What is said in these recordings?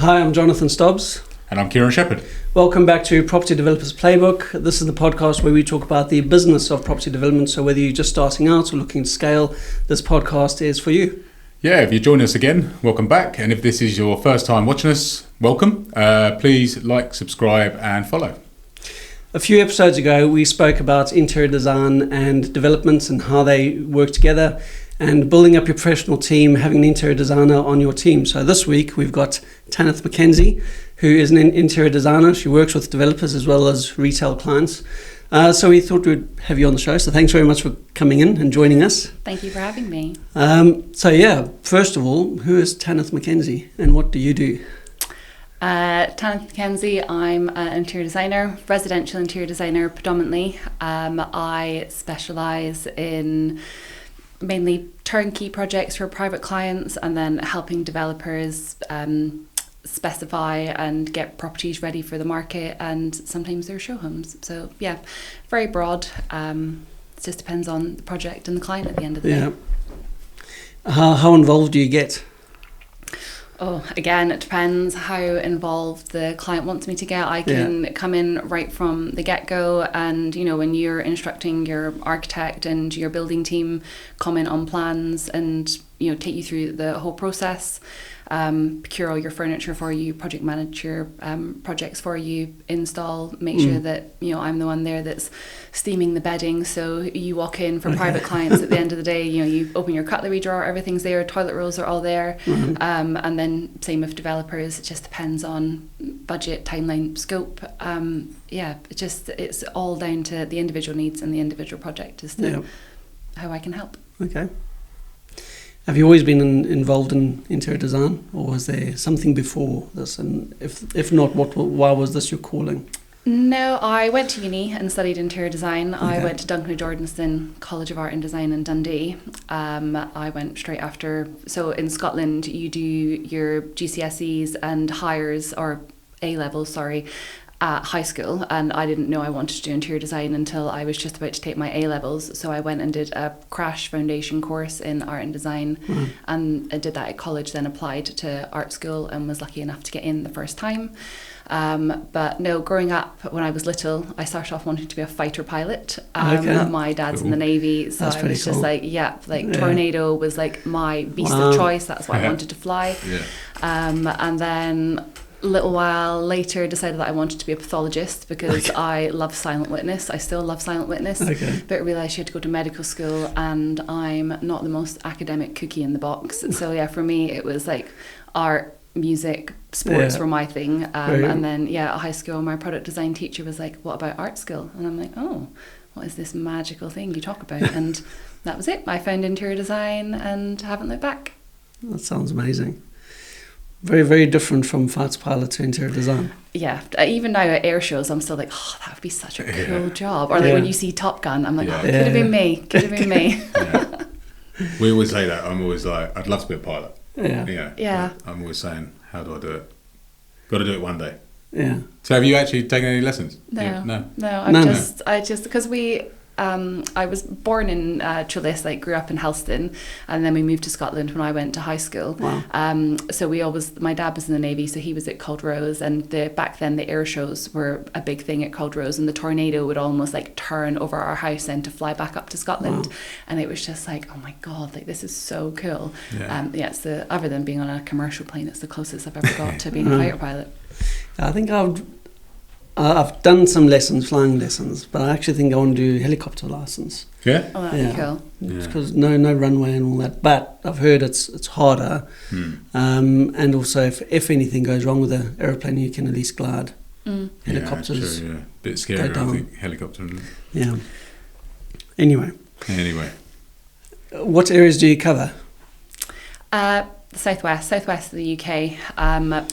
Hi, I'm Jonathan Stubbs. And I'm Kieron Shepherd. Welcome back to Property Developers Playbook. This is the podcast where we talk about the business of property development. So whether you're just starting out or looking to scale, this podcast is for you. Yeah, if you're joining us again, welcome back. And if this is your first time watching us, welcome. Please like, subscribe and follow. A few episodes ago, we spoke about interior design and developments and how they work together and building up your professional team, having an interior designer on your team. So this week, we've got Tanith McKenzie, who is an interior designer. She works with developers as well as retail clients. So we thought we'd have you on the show. So thanks very much for coming in and joining us. Thank you for having me. First of all, who is Tanith McKenzie and what do you do? Tanith McKenzie, I'm an interior designer, residential interior designer predominantly. I specialise in mainly turnkey projects for private clients and then helping developers specify and get properties ready for the market, and sometimes they're show homes. So yeah, very broad. It just depends on the project and the client at the end of the day. How involved do you get? Oh, again, it depends how involved the client wants me to get. I can come in right from the get-go, and when you're instructing your architect and your building team, comment on plans and take you through the whole process, procure all your furniture for you, project manage your projects for you, install, make sure that I'm the one there that's steaming the bedding, so you walk in for private clients at the end of the day, you open your cutlery drawer, everything's there, toilet rolls are all there, and then same with developers. It just depends on budget, timeline, scope. It's all down to the individual needs and the individual project as to how I can help. Okay. Have you always been involved in interior design, or was there something before this? And if not, why was this your calling? No, I went to uni and studied interior design. Okay. I went to Duncan Jordanson College of Art and Design in Dundee. I went straight after. So in Scotland, you do your GCSEs and hires, or A-levels, sorry, at high school, and I didn't know I wanted to do interior design until I was just about to take my A-levels. So I went and did a crash foundation course in art and design, and I did that at college, then applied to art school and was lucky enough to get in the first time. But no, growing up when I was little, I started off wanting to be a fighter pilot. My dad's in the Navy, so I was just Tornado was like my beast of choice. That's why I wanted to fly. And then a little while later decided that I wanted to be a pathologist because I love silent witness. I still love silent witness, but realised you had to go to medical school, and I'm not the most academic cookie in the box. So yeah, for me it was like art, music, sports were my thing. And then at high school my product design teacher was like, what about art school? And I'm like, oh, what is this magical thing you talk about? And that was it. I found interior design and haven't looked back. That sounds amazing. Very, very different from fighter pilot to interior design. Yeah, even now at air shows, I'm still like, oh, that would be such a cool job. Or like when you see Top Gun, I'm like, could have been me. Could have been me. We always say that. I'm always like, I'd love to be a pilot. Yeah. I'm always saying, how do I do it? Got to do it one day. Yeah. So have you actually taken any lessons? No. I just because I was born in Tralis, grew up in Helston, and then we moved to Scotland when I went to high school. Wow. So my dad was in the Navy, so he was at Culdrose, and back then the air shows were a big thing at Culdrose, and the Tornado would almost turn over our house then to fly back up to Scotland. Wow. And it was just like, oh my God, this is so cool. It's other than being on a commercial plane, it's the closest I've ever got to being a fighter pilot. I think I've done some flying lessons, but I actually think I want to do helicopter license. Yeah? Oh, that'd be cool. Because no runway and all that. But I've heard it's harder. And also, if anything goes wrong with the aeroplane, you can at least glide. Helicopters. Yeah, true, a bit scary, I think, helicopter. Yeah. Anyway. What areas do you cover? Southwest of the UK.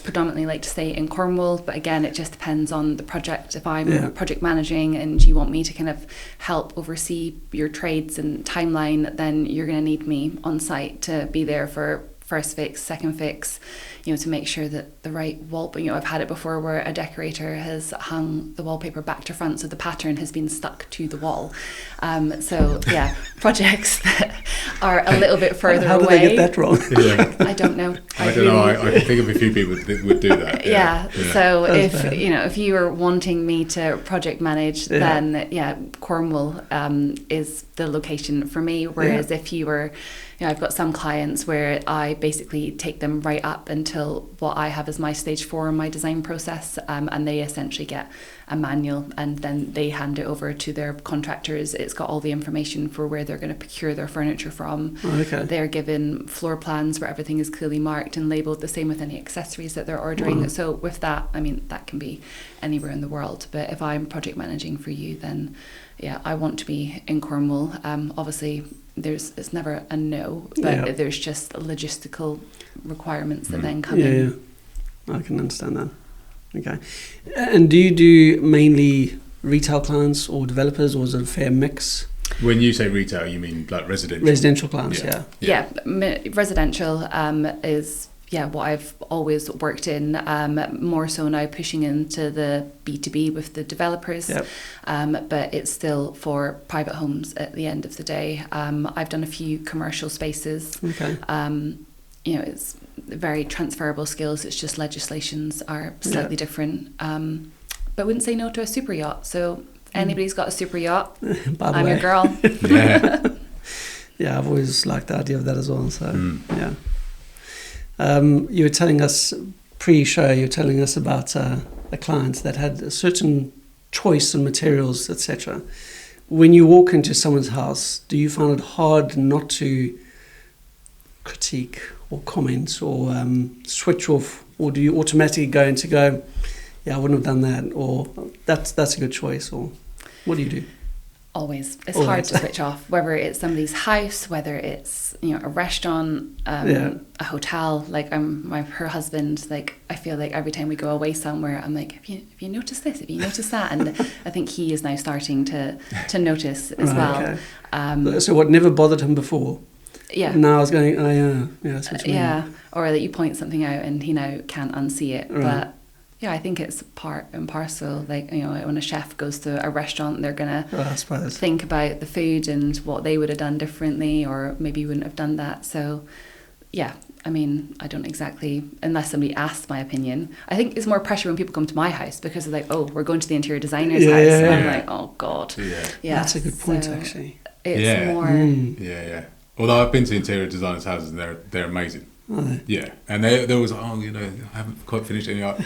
Predominantly like to stay in Cornwall, but again, it just depends on the project. If I'm project managing and you want me to kind of help oversee your trades and timeline, then you're going to need me on site to be there for first fix, second fix, to make sure that the right I've had it before where a decorator has hung the wallpaper back to front, so the pattern has been stuck to the wall. Projects that are a little bit further away. How do they get that wrong? I don't know. I don't know. I can think of a few people that would do that. So if you were wanting me to project manage, then Cornwall is the location for me. Whereas if you were, I've got some clients where I basically take them right up until what I have as my stage 4 in my design process, and they essentially get a manual and then they hand it over to their contractors. It's got all the information for where they're going to procure their furniture from. They're given floor plans where everything is clearly marked and labelled, the same with any accessories that they're ordering. So with that, that can be anywhere in the world. But if I'm project managing for you, then I want to be in Cornwall. Obviously, it's never a no, but there's just logistical requirements that then come in. I can understand that. Okay. And do you do mainly retail clients or developers, or is it a fair mix? When you say retail, you mean like residential? Residential clients, residential is what I've always worked in, more so now pushing into the B2B with the developers, but it's still for private homes at the end of the day. I've done a few commercial spaces. It's very transferable skills. It's just legislations are slightly different, but wouldn't say no to a super yacht. So anybody's got a super yacht, I'm your girl. I've always liked the idea of that as well. So you were telling us pre-show, you were telling us about a client that had a certain choice in materials, etc. When you walk into someone's house, do you find it hard not to critique or comment or switch off, or do you automatically go, I wouldn't have done that, or that's a good choice, or what do you do? Always. It's hard to switch off, whether it's somebody's house, whether it's a restaurant, a hotel. Like her husband, like I feel like every time we go away somewhere, I'm like, have you noticed this? Have you noticed that? And I think he is now starting to notice as well. Okay. So what never bothered him before? Now I was going, that's what you mean. Or that you point something out and he now can't unsee it. Right. But I think it's part and parcel. Like, when a chef goes to a restaurant, they're going to think about the food and what they would have done differently, or maybe you wouldn't have done that. So, I don't exactly, unless somebody asks my opinion. I think it's more pressure when people come to my house because they're like, oh, we're going to the interior designer's house. And I'm like, oh, God. Yeah. That's a good point, actually. It's more... Although I've been to interior designers' houses and they're amazing. Yeah, and they always like, I haven't quite finished any art.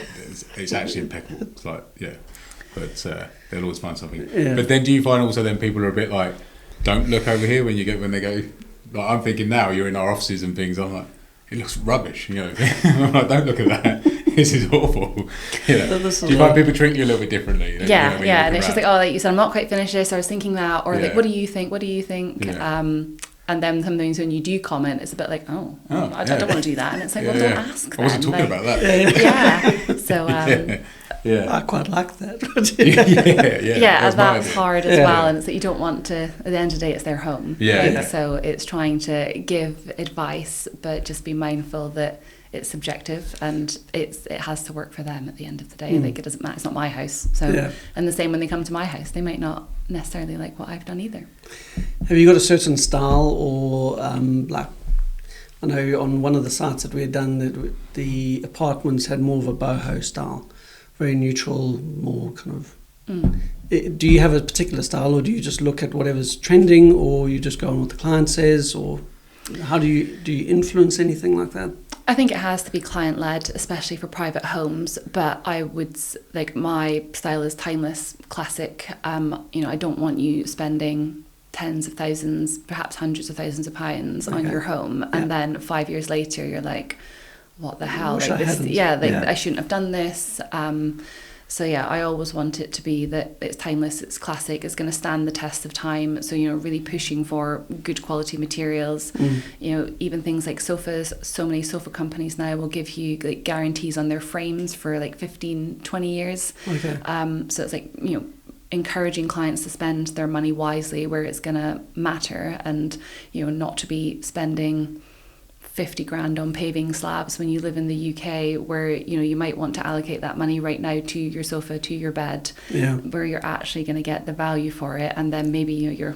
It's actually impeccable. It's like, but they'll always find something. But then do you find also then people are a bit like, don't look over here when they go, like I'm thinking now you're in our offices and things, I'm like, it looks rubbish, I'm like, don't look at that. This is awful. Do you find people treat you a little bit differently? And it's just like, like you said, I'm not quite finished this, I was thinking that, or like, what do you think? And then sometimes when you do comment, it's a bit like, I don't want to do that. And it's like, don't ask. I wasn't talking about that. So, I quite like that. That's hard as well. And it's that you don't want to, at the end of the day, it's their home. So it's trying to give advice, but just be mindful that it's subjective and it has to work for them at the end of the day. Like, it doesn't matter. It's not my house. So, and the same when they come to my house, they might not necessarily like what I've done either. Have you got a certain style, or like, I know on one of the sites that we had done, the apartments had more of a boho style, very neutral, more kind of. Do you have a particular style, or do you just look at whatever's trending, or you just go on what the client says, or how do you influence anything like that? I think it has to be client-led, especially for private homes, but I would, like, my style is timeless, classic. I don't want you spending tens of thousands, perhaps hundreds of thousands of pounds on your home, and then 5 years later you're like, what the hell? I shouldn't have done this. I always want it to be that it's timeless, it's classic, it's going to stand the test of time. So, really pushing for good quality materials. Even things like sofas, so many sofa companies now will give you like guarantees on their frames for like 15, 20 years. So it's like, encouraging clients to spend their money wisely where it's going to matter, and, not to be spending 50 grand on paving slabs when you live in the UK, where you might want to allocate that money right now to your sofa, to your bed, where you're actually going to get the value for it. And then maybe your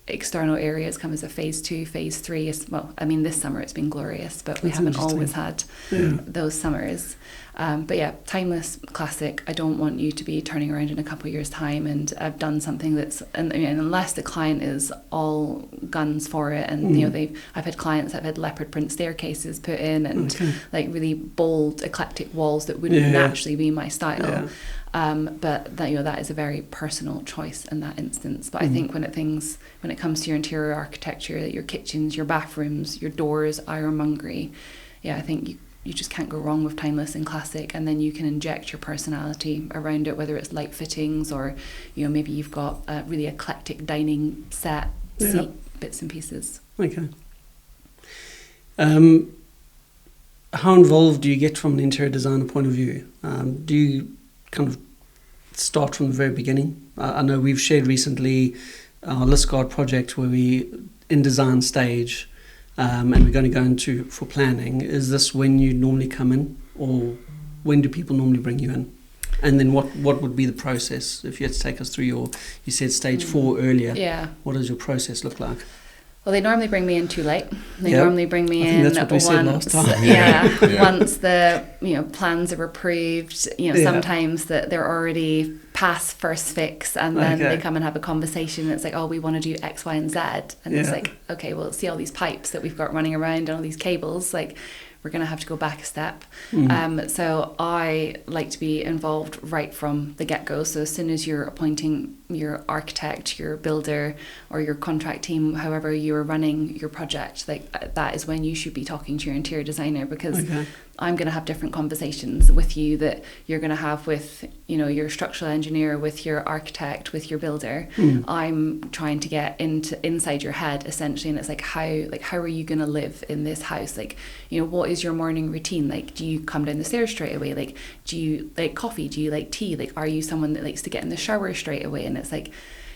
external areas come as a phase 2, phase 3. Well, I mean, this summer it's been glorious, but we haven't always had those summers. But yeah, timeless, classic. I don't want you to be turning around in a couple of years' time and I've done something that's, and unless the client is all guns for it, and I've had clients that have had leopard print staircases put in and like really bold, eclectic walls that wouldn't naturally be my style. But that is a very personal choice in that instance. But I think when it comes to your interior architecture, your kitchens, your bathrooms, your doors, ironmongery, I think you just can't go wrong with timeless and classic, and then you can inject your personality around it, whether it's light fittings or maybe you've got a really eclectic dining set, seat bits and pieces. Okay. How involved do you get from an interior designer point of view? Do you kind of start from the very beginning? I know we've shared recently our list guard project where we in design stage. And we're going to go into for planning. Is this when you normally come in, or when do people normally bring you in? And then what would be the process if you had to take us through you said stage 4 earlier? Yeah. What does your process look like? Well, they normally bring me in too late. They normally bring me in that's what we said last time. Once the plans are approved. Sometimes that they're already past first fix, and then they come and have a conversation. And it's like, oh, we want to do X, Y, and Z, and it's like, okay, well, see all these pipes that we've got running around and all these cables, like. We're going to have to go back a step. So I like to be involved right from the get-go. So as soon as you're appointing your architect, your builder, or your contract team, however you're running your project, like that is when you should be talking to your interior designer, because I'm going to have different conversations with you that you're going to have with your structural engineer, with your architect, with your builder. I'm trying to get inside your head essentially, and it's like how are you going to live in this house? Like, what is your morning routine? Like, do you come down the stairs straight away? Like, do you like coffee? Do you like tea? Like, are you someone that likes to get in the shower straight away? And it's like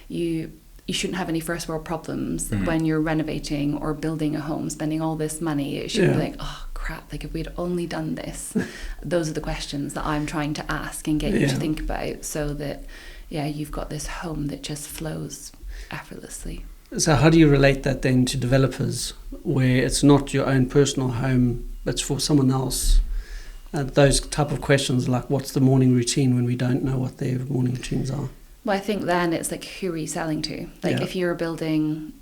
you shouldn't have any first world problems when you're renovating or building a home, spending all this money. It shouldn't be like, oh crap, like if we'd only done this. Those are the questions that I'm trying to ask and get you to think about, so that you've got this home that just flows effortlessly. So how do you relate that then to developers, where it's not your own personal home, but it's for someone else? Those type of questions, like what's the morning routine, when we don't know what their morning routines are? Well, I think then it's like, who are you selling to? Like if you're building,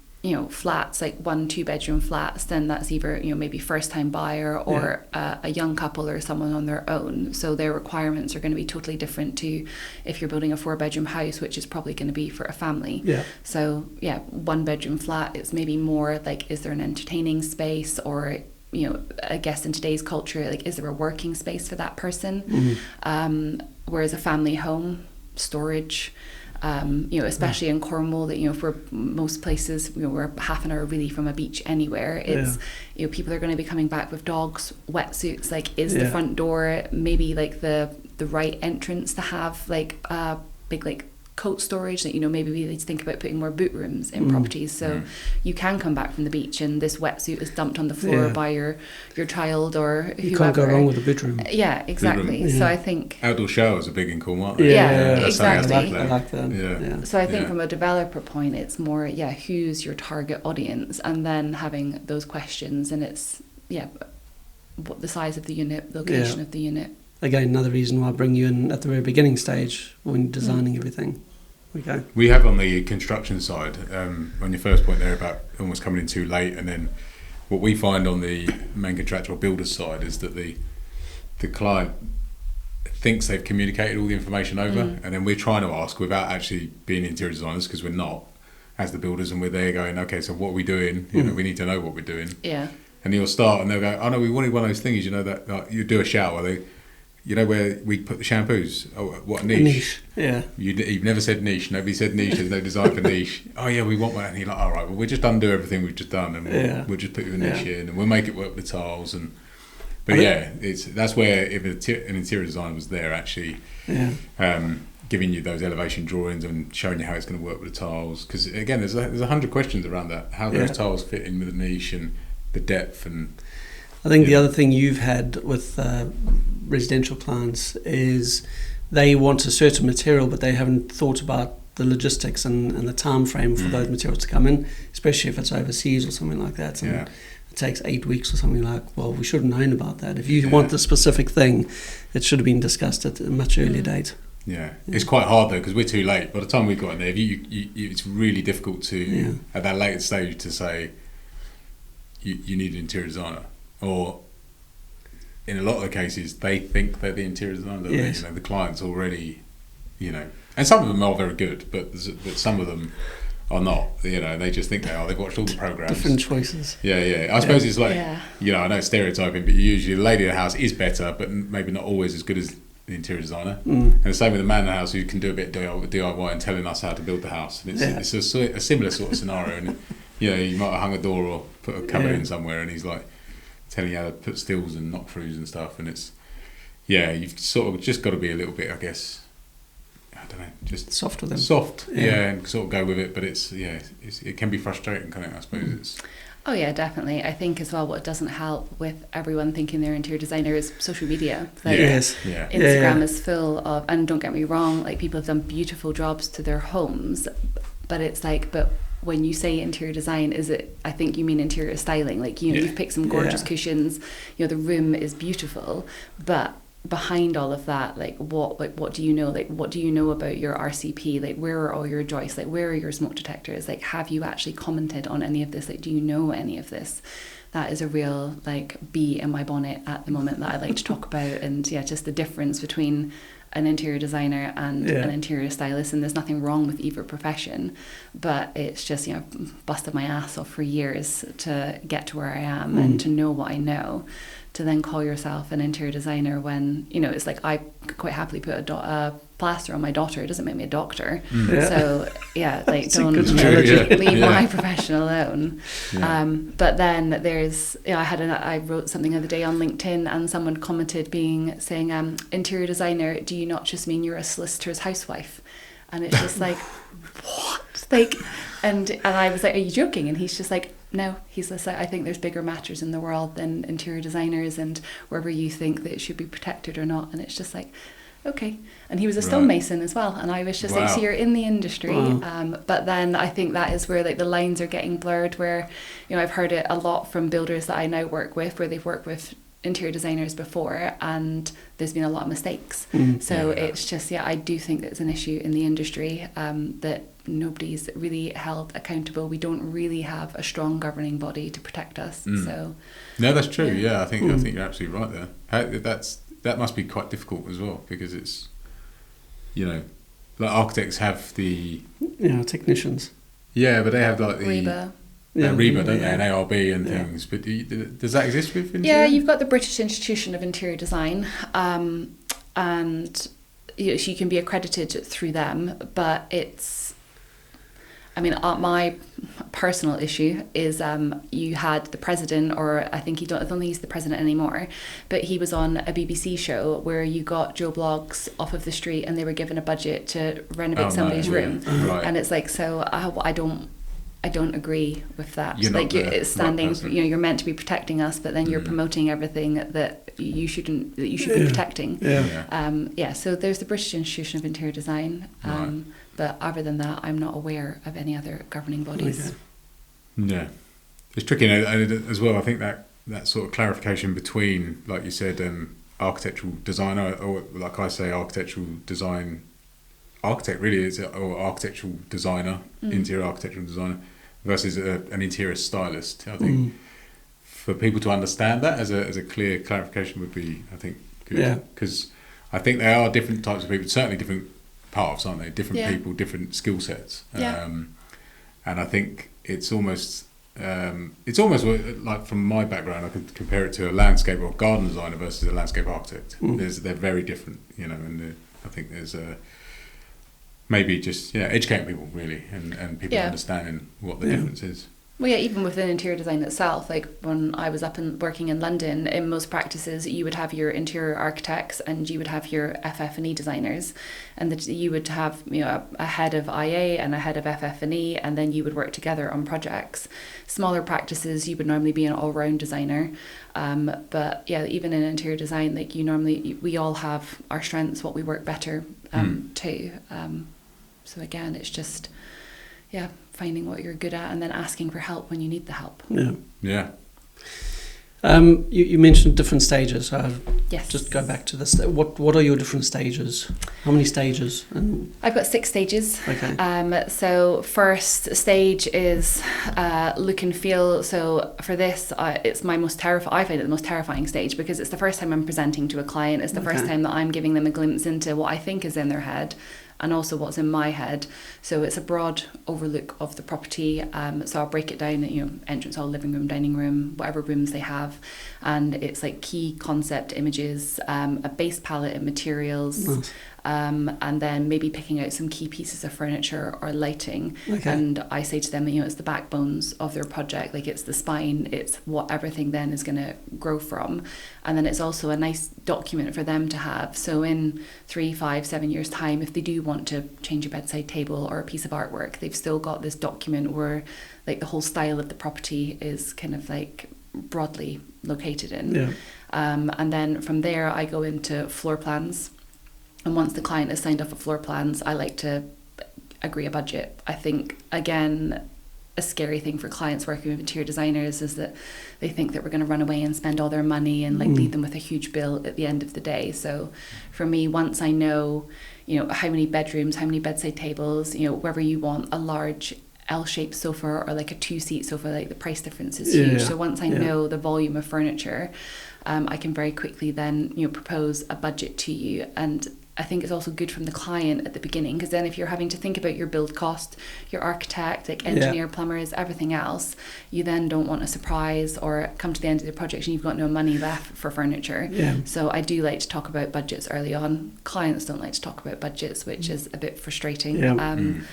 flats, like 1-2 bedroom flats, then that's either, maybe first time buyer or a young couple or someone on their own. So their requirements are going to be totally different to if you're building a 4-bedroom house, which is probably going to be for a family. So 1 bedroom flat, it's maybe more like, is there an entertaining space, or I guess in today's culture, like, is there a working space for that person? Whereas a family home, storage, especially in Cornwall, that for most places, we're half an hour really from a beach anywhere. It's people are going to be coming back with dogs, wetsuits. Like, is the front door maybe like the right entrance to have like a big like coat storage? That maybe we need to think about putting more boot rooms in properties, so you can come back from the beach and this wetsuit is dumped on the floor by your child or whoever. You can't go wrong with a bedroom. Exactly. So I think outdoor showers are big in Cornwall. Exactly. I like that. So I think from a developer point, it's more who's your target audience, and then having those questions, and it's what the size of the unit, the location of the unit. Again, another reason why I bring you in at the very beginning stage when designing everything. Okay. We have on the construction side, on your first point there about almost coming in too late, and then what we find on the main contractor or builder side is that the client thinks they've communicated all the information over, and then we're trying to ask without actually being interior designers, because we're not, as the builders, and we're there going, okay, so what are we doing? We need to know what we're doing. And you'll start and they'll go, oh no, we wanted one of those things, that like, you do a shower, where we put the shampoos. Oh, what niche? You've never said niche. Nobody said niche. There's no design for niche. Oh yeah, we want one. And you're like, all right, well, we'll just undo everything we've just done, and we'll just put you a niche in, and we'll make it work with the tiles. But that's where if an interior designer was there actually, giving you those elevation drawings and showing you how it's going to work with the tiles. Because again, there's 100 questions around that. How those tiles fit in with the niche and the depth and. I think the other thing you've had with residential clients is they want a certain material, but they haven't thought about the logistics and the time frame for those materials to come in, especially if it's overseas or something like that. And it takes 8 weeks or something like. Well, we should have known about that. If you want the specific thing, it should have been discussed at a much earlier date. Yeah, it's quite hard though because we're too late. By the time we've got in there, it's really difficult to at that later stage to say you need an interior designer, or in a lot of the cases they think they're the interior designer. Yes. The client's already, and some of them are very good, but some of them are not. They just think they are. They've watched all the programs. Different choices. Yeah. I suppose it's like I know it's stereotyping, but usually the lady of the house is better, but maybe not always as good as the interior designer. And the same with the man in the house who can do a bit of DIY and telling us how to build the house. And it's a similar sort of scenario. And you might have hung a door or put a cupboard in somewhere, and he's like telling you how to put stills and knock throughs and stuff. And it's you've sort of just got to be a little bit, I guess. I don't know, just soft with them. Soft, and sort of go with it. But it can be frustrating, kind of. I suppose it's. Oh yeah, definitely. I think as well what doesn't help with everyone thinking they're interior designer is social media. Instagram is full of, and don't get me wrong, like people have done beautiful jobs to their homes, but it's like, but when you say interior design, I think you mean interior styling. Like, you've picked some gorgeous cushions, the room is beautiful, but behind all of that, what do you know? Like, what do you know about your RCP? Like, where are all your joists? Like, where are your smoke detectors? Like, have you actually commented on any of this? Like, do you know any of this? That is a real bee in my bonnet at the moment that I like to talk about. And just the difference between an interior designer and an interior stylist, and there's nothing wrong with either profession, but it's just busted my ass off for years to get to where I am and to know what I know, to then call yourself an interior designer when it's like I could quite happly put a plaster on my daughter. It doesn't make me a doctor. So don't leave my profession alone. But then there's I wrote something the other day on LinkedIn, and someone commented saying interior designer, do you not just mean you're a solicitor's housewife? And it's just like, what? And I was like, are you joking? And he's just like, no. He's just like, I think there's bigger matters in the world than interior designers, and wherever you think that it should be protected or not. And it's just like, okay. And he was a stonemason as well, and I was just like, so you're in the industry. But then I think that is where the lines are getting blurred, where I've heard it a lot from builders that I now work with, where they've worked with interior designers before, and there's been a lot of mistakes. It's just I do think that it's an issue in the industry, that nobody's really held accountable. We don't really have a strong governing body to protect us. So no, that's true. I think you're absolutely right there. That must be quite difficult as well, because it's like architects have the technicians, but they have like the REBA. REBA, don't they, and ARB and things. But does that exist with interior? Yeah, you've got the British Institution of Interior Design, and you can be accredited through them. But it's, my personal issue is you had the president, or I think I don't think he's the president anymore, but he was on a BBC show where you got Joe Bloggs off of the street and they were given a budget to renovate somebody's room, and it's like, so I don't agree with that. It's standing. You're meant to be protecting us, but then you're promoting everything that you shouldn't. That you should be protecting. So there's the British Institution of Interior Design, but other than that, I'm not aware of any other governing bodies. It's tricky as well. I think that sort of clarification between, like you said, architectural designer, or like I say, architectural design. Architect really is, or architectural designer, interior architectural designer, versus an interior stylist. I think for people to understand that as a clear clarification would be, I think, good, because I think they are different types of people, certainly different paths, aren't they? Different people, different skill sets, and I think it's almost like, from my background, I could compare it to a landscape or garden designer versus a landscape architect. They're very different, and I think there's maybe just educating people really, and people understanding what the difference is. Well, yeah, even within interior design itself, like when I was up and working in London, in most practices, you would have your interior architects and you would have your FF&E designers, and that you would have, you know, a head of IA and a head of FF&E, and then you would work together on projects. Smaller practices, you would normally be an all-round designer, but yeah, even in interior design, like we all have our strengths, what we work better too. So again, it's just, yeah, finding what you're good at and then asking for help when you need the help. Yeah. You mentioned different stages. Yes. Just go back to this. What are your different stages? How many stages? I've got 6 stages. Okay. So first stage is look and feel. So for this, it's my most I find it the most terrifying stage because it's the first time I'm presenting to a client. It's the first time that I'm giving them a glimpse into what I think is in their head, and also what's in my head. So it's a broad overlook of the property. So I'll break it down, you know, entrance hall, living room, dining room, whatever rooms they have. And it's like key concept images, a base palette and materials, Nice. and then maybe picking out some key pieces of furniture or lighting. Okay. And I say to them, you know, it's the backbones of their project, like it's the spine, it's what everything then is going to grow from. And then it's also a nice document for them to have. So in 3, 5, 7 years time, if they do want to change a bedside table or a piece of artwork, they've still got this document where like the whole style of the property is kind of like broadly located in. Yeah. And then from there I go into floor plans, and once the client has signed off of floor plans, I like to agree a budget. I think, again, a scary thing for clients working with interior designers is that they think that we're going to run away and spend all their money and like leave them with a huge bill at the end of the day. So for me, once I know, you know, how many bedrooms, how many bedside tables, you know, whether you want a large L-shaped sofa or like a 2-seat sofa, like the price difference is huge. So once I know the volume of furniture, I can very quickly then, you know, propose a budget to you. And I think it's also good from the client at the beginning, because then if you're having to think about your build cost, your architect, like engineer, plumbers, everything else, you then don't want a surprise or come to the end of the project and you've got no money left for furniture. So I do like to talk about budgets early on. Clients don't like to talk about budgets, which is a bit frustrating.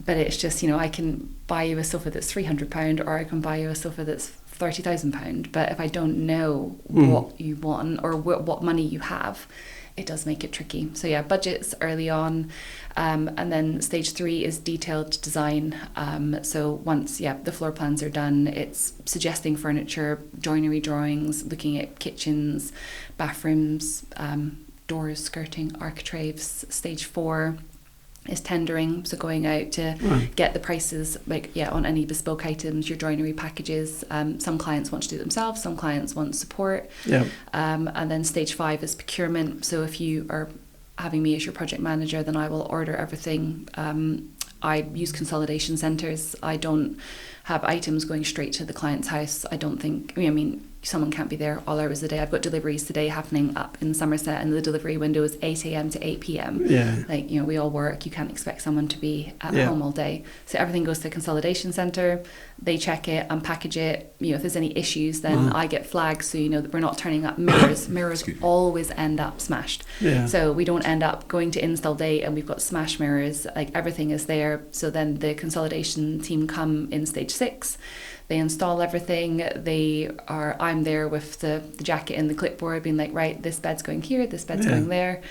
But it's just, you know, I can buy you a sofa that's £300 or I can buy you a sofa that's £30,000. But if I don't know what you want or what money you have, it does make it tricky. So yeah, budgets early on. And then stage 3 is detailed design. So once, the floor plans are done, it's suggesting furniture, joinery drawings, looking at kitchens, bathrooms, doors, skirting, architraves. Stage 4 is tendering, so going out to get the prices, on any bespoke items, your joinery packages. Some clients want to do it themselves, some clients want support. And then stage 5 is procurement. So if you are having me as your project manager, then I will order everything. I use consolidation centres. I don't have items going straight to the client's house. I don't think, someone can't be there all hours of the day. I've got deliveries today happening up in Somerset, and the delivery window is 8 a.m. to 8 p.m. We all work. You can't expect someone to be at home all day. So everything goes to the consolidation centre. They check it, unpackage it. If there's any issues, then I get flags, so that we're not turning up mirrors. Mirrors always end up smashed. So we don't end up going to install day and we've got smashed mirrors. Everything is there. So then the consolidation team come in stage 6. They install everything. I'm there with the jacket and the clipboard, being like, right, this bed's going here, this bed's going there.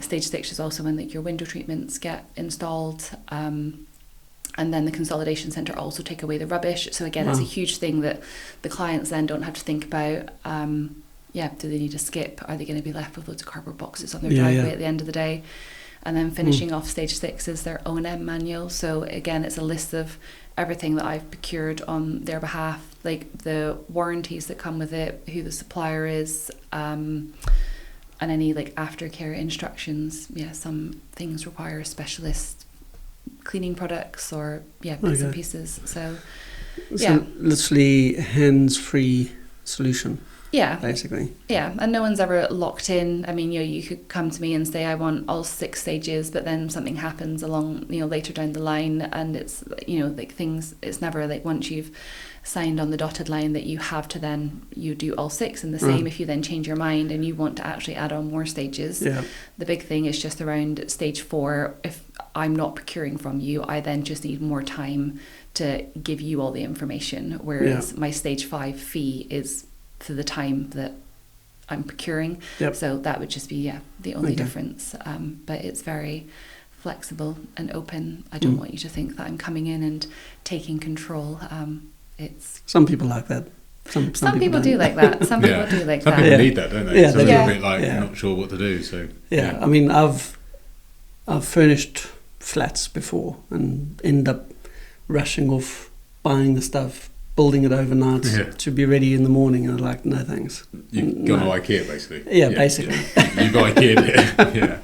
Stage 6 is also when your window treatments get installed. And then the consolidation centre also take away the rubbish. So again, it's a huge thing that the clients then don't have to think about. Do they need a skip? Are they going to be left with loads of cardboard boxes on their driveway at the end of the day? And then finishing off stage 6 is their O&M manual. So again, it's a list of everything that I've procured on their behalf, like the warranties that come with it, who the supplier is, and any aftercare instructions. Some things require specialist cleaning products or bits and pieces. So literally hands-free solution. Basically. And no one's ever locked in. You could come to me and say, I want all 6 stages, but then something happens along, later down the line, and it's, things, it's never once you've signed on the dotted line that you have to then, you do all 6, and the same if you then change your mind and you want to actually add on more stages. The big thing is just around stage 4, if I'm not procuring from you. I then just need more time to give you all the information. Whereas my stage 5 fee is for the time that I'm procuring. Yep. So that would just be the only difference. But it's very flexible and open. I don't want you to think that I'm coming in and taking control. It's some people like that. Some people do like that. Some people do like some that. people need that, don't they? Yeah, so they're a bit like not sure what to do. So I mean, I've furnished flats before and end up rushing off, buying the stuff, building it overnight to be ready in the morning. And I'm like, no thanks. You've gone to IKEA basically. Yeah, basically. Yeah. You got IKEA.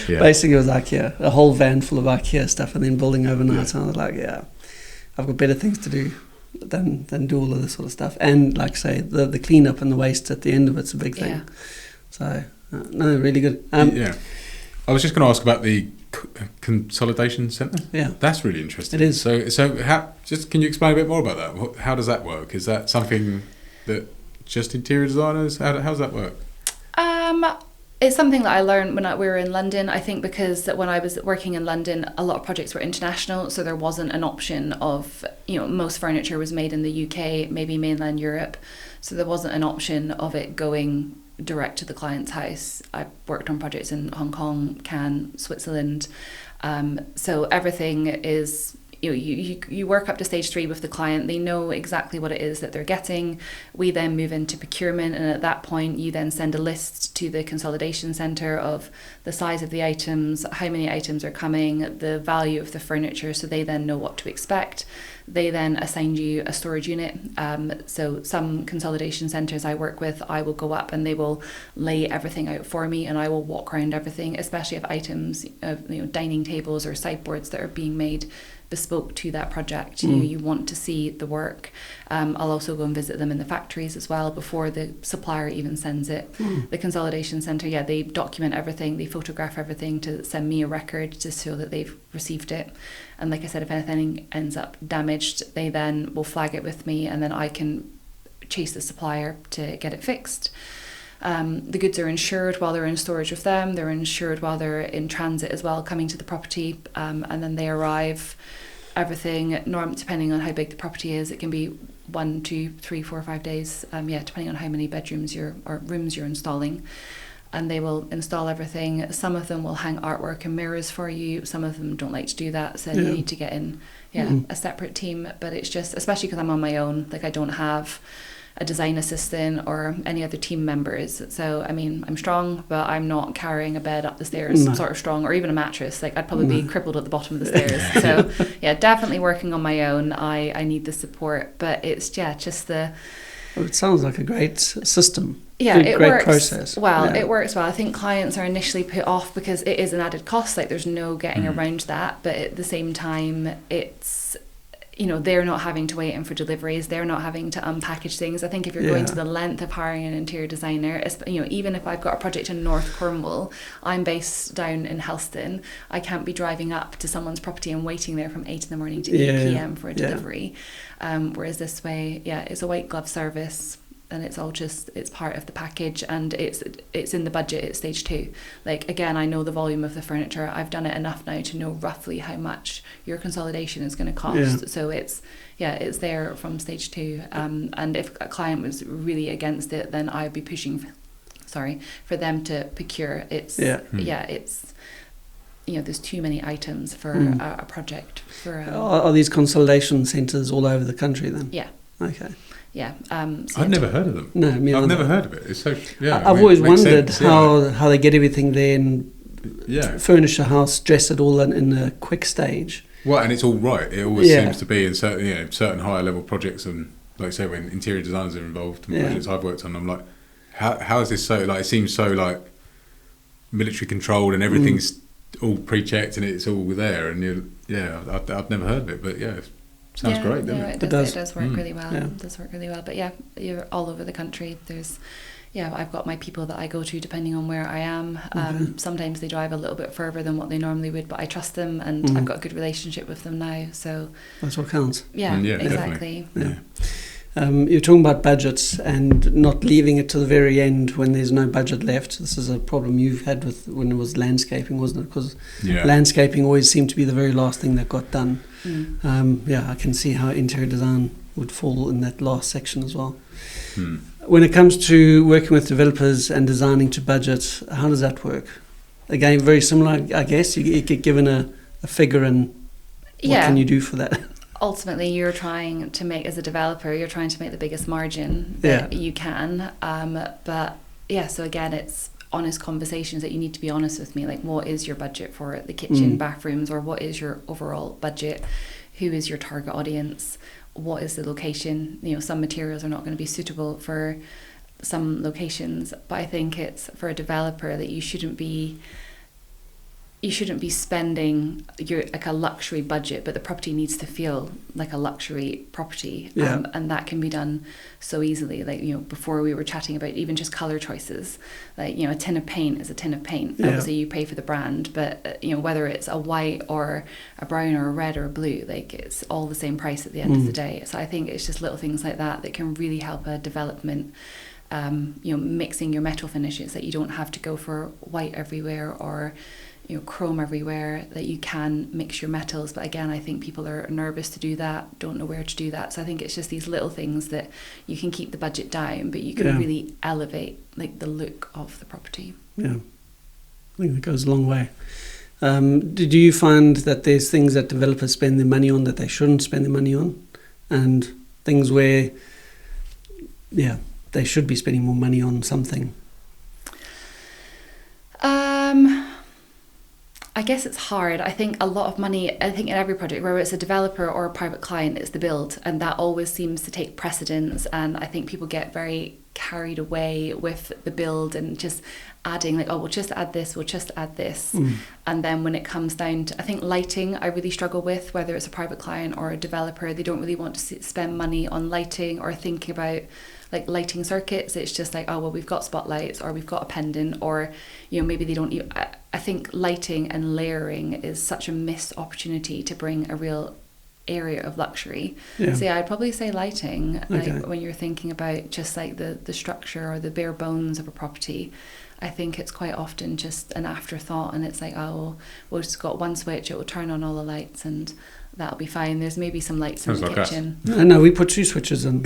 Yeah. Basically, it was IKEA, a whole van full of IKEA stuff, and then building overnight. And I was like, I've got better things to do than do all of this sort of stuff. And like I say, the cleanup and the waste at the end of it's a big thing. So no, really good. I was just going to ask about the consolidation centre. Yeah, that's really interesting. It is. So how? Just can you explain a bit more about that? How does that work? Is that something that just interior designers? How does that work? It's something that I learned when we were in London. I think because when I was working in London, a lot of projects were international, so there wasn't an option of, most furniture was made in the UK, maybe mainland Europe, so there wasn't an option of it going direct to the client's house. I worked on projects in Hong Kong, Cannes, Switzerland, so everything is... You work up to stage 3 with the client. They know exactly what it is that they're getting. We then move into procurement, and at that point you then send a list to the consolidation centre of the size of the items, how many items are coming, the value of the furniture, so they then know what to expect. They then assign you a storage unit. So some consolidation centres I work with, I will go up and they will lay everything out for me, and I will walk around everything, especially if items, dining tables or sideboards that are being made bespoke to that project. You want to see the work. I'll also go and visit them in the factories as well before the supplier even sends it. The consolidation centre, they document everything, they photograph everything to send me a record to show that they've received it. And like I said, if anything ends up damaged, they then will flag it with me, and then I can chase the supplier to get it fixed. The goods are insured while they're in storage with them. They're insured while they're in transit as well, coming to the property, and then they arrive. Everything, depending on how big the property is, it can be 1, 2, 3, 4, 5 days, depending on how many bedrooms or rooms you're installing. And they will install everything. Some of them will hang artwork and mirrors for you. Some of them don't like to do that, so you need to get in a separate team. But it's just, especially because I'm on my own, like I don't have a design assistant or any other team members. So, I mean, I'm strong, but I'm not carrying a bed up the stairs sort of strong, or even a mattress. Like, I'd probably be crippled at the bottom of the stairs. So, definitely working on my own. I need the support, but it's, just the... Well, it sounds like a great system. Yeah, it great works process. Well. It works well. I think clients are initially put off because it is an added cost. Like, there's no getting around that. But at the same time, it's... they're not having to wait in for deliveries. They're not having to unpackage things. I think if you're going to the length of hiring an interior designer, even if I've got a project in North Cornwall, I'm based down in Helston, I can't be driving up to someone's property and waiting there from 8 in the morning to 8 p.m. for a delivery. Whereas this way, it's a white glove service. And it's all it's part of the package, and it's in the budget at stage 2. Like, again, I know the volume of the furniture. I've done it enough now to know roughly how much your consolidation is going to cost. So it's there from stage 2. And if a client was really against it, then I'd be pushing for them to procure. It's there's too many items for a project. Are these consolidation centres all over the country then? Yeah. Okay. Yeah, I've never heard of them. No, I've never heard of it. It's so I've always wondered how they get everything there and furnish a house, dress it all in a quick stage. Well, and it's all right. It always seems to be in certain higher level projects, and like I say, when interior designers are involved in projects I've worked on, I'm like, how is this so? Like, it seems so like military controlled, and everything's all pre-checked, and it's all there. And I've never heard of it, but sounds great, doesn't it? It does work really well. It does work really well. But you're all over the country. There's, I've got my people that I go to depending on where I am. Sometimes they drive a little bit further than what they normally would, but I trust them, and I've got a good relationship with them now. So that's what counts. Yeah, exactly. Yeah. You're talking about budgets and not leaving it to the very end when there's no budget left. This is a problem you've had with when it was landscaping, wasn't it? Because landscaping always seemed to be the very last thing that got done. I can see how interior design would fall in that last section as well. When it comes to working with developers and designing to budget, how does that work? Again, very similar, I guess. You get given a figure and what can you do for that? Ultimately, you're trying to make, as a developer, you're trying to make the biggest margin that you can. So again, it's honest conversations that you need to be honest with me. Like, what is your budget for the kitchen, bathrooms, or what is your overall budget? Who is your target audience? What is the location? Some materials are not going to be suitable for some locations, but I think it's for a developer that you shouldn't be spending like a luxury budget, but the property needs to feel like a luxury property, and that can be done so easily. Like, before we were chatting about even just color choices, like, a tin of paint is a tin of paint. Obviously you pay for the brand, but whether it's a white or a brown or a red or a blue, like, it's all the same price at the end of the day. So I think it's just little things like that can really help a development. Mixing your metal finishes, that you don't have to go for white everywhere or chrome everywhere, that you can mix your metals. But again, I think people are nervous to do that, don't know where to do that. So I think it's just these little things that you can keep the budget down, but you can really elevate like the look of the property. I think that goes a long way. Did you find that there's things that developers spend their money on that they shouldn't spend their money on, and things where they should be spending more money on something? I guess it's hard. I think a lot of money, in every project, whether it's a developer or a private client, it's the build, and that always seems to take precedence. And I think people get very carried away with the build and just adding, like, we'll just add this. And then when it comes down to, I think lighting, I really struggle with, whether it's a private client or a developer. They don't really want to spend money on lighting or thinking about like lighting circuits. It's just like, we've got spotlights, or we've got a pendant, or maybe they don't. I think lighting and layering is such a missed opportunity to bring a real area of luxury. So I'd probably say lighting. Like, when you're thinking about just like the structure or the bare bones of a property, I think it's quite often just an afterthought, and it's like, we've just got one switch, it will turn on all the lights and that'll be fine. There's maybe some lights in the kitchen. No, we put two switches in.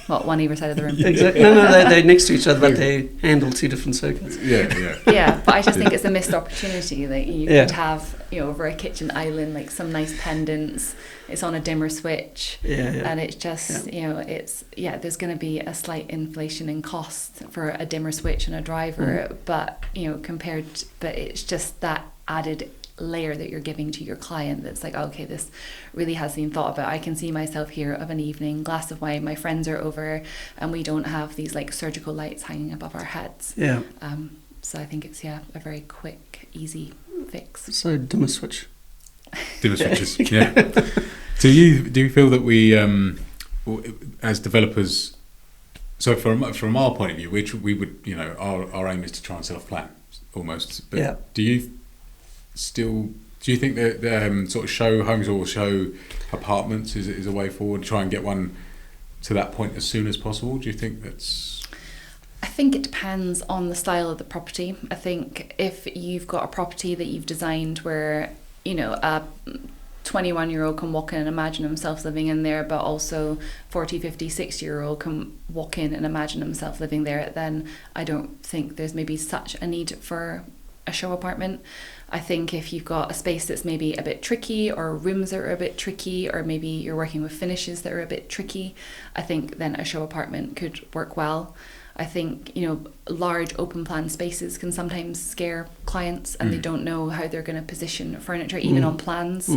What, one either side of the room? Exactly. No, they're next to each other, but they handle two different circuits. Yeah, but I just think it's a missed opportunity. Like, you could have, over a kitchen island, like some nice pendants. It's on a dimmer switch, and it's just, there's going to be a slight inflation in cost for a dimmer switch and a driver, but but it's just that added layer that you're giving to your client that's like, okay, this really has been thought about. I can see myself here of an evening, glass of wine, my friends are over, and we don't have these like surgical lights hanging above our heads. So I think it's a very quick, easy fix. So dimmer switch. Dimmer switches. Do you feel that we as developers, so from our point of view, which we would, our aim is to try and self-plan almost, but do you think that sort of show homes or show apartments is a way forward, try and get one to that point as soon as possible? Do you think that's... I think it depends on the style of the property. I think if you've got a property that you've designed where, a 21-year-old can walk in and imagine themselves living in there, but also 40, 50, 60-year-old can walk in and imagine themselves living there, then I don't think there's maybe such a need for a show apartment. I think if you've got a space that's maybe a bit tricky, or rooms that are a bit tricky, or maybe you're working with finishes that are a bit tricky, I think then a show apartment could work well. I think, large open plan spaces can sometimes scare clients, and they don't know how they're going to position furniture, even on plans.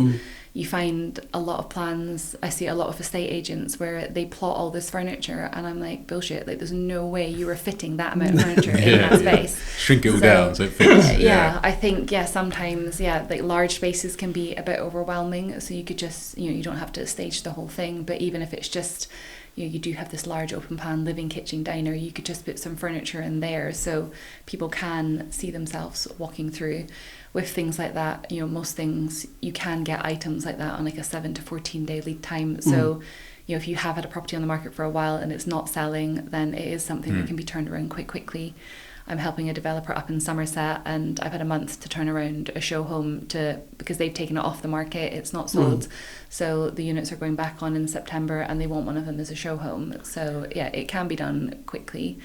You find a lot of plans, I see a lot of estate agents where they plot all this furniture, and I'm like, bullshit, like there's no way you were fitting that amount of furniture in that space. Shrink it all down so it fits. I think, sometimes, like large spaces can be a bit overwhelming, so you could just, you don't have to stage the whole thing, but even if it's just, you do have this large open plan living kitchen diner, you could just put some furniture in there so people can see themselves walking through. With things like that, most things you can get items like that on like a 7 to 14 day lead time, so if you have had a property on the market for a while and it's not selling, then it is something that can be turned around quite quickly. I'm helping a developer up in Somerset, and I've had a month to turn around a show home because they've taken it off the market. It's not sold. So the units are going back on in September, and they want one of them as a show home. So yeah, it can be done quickly.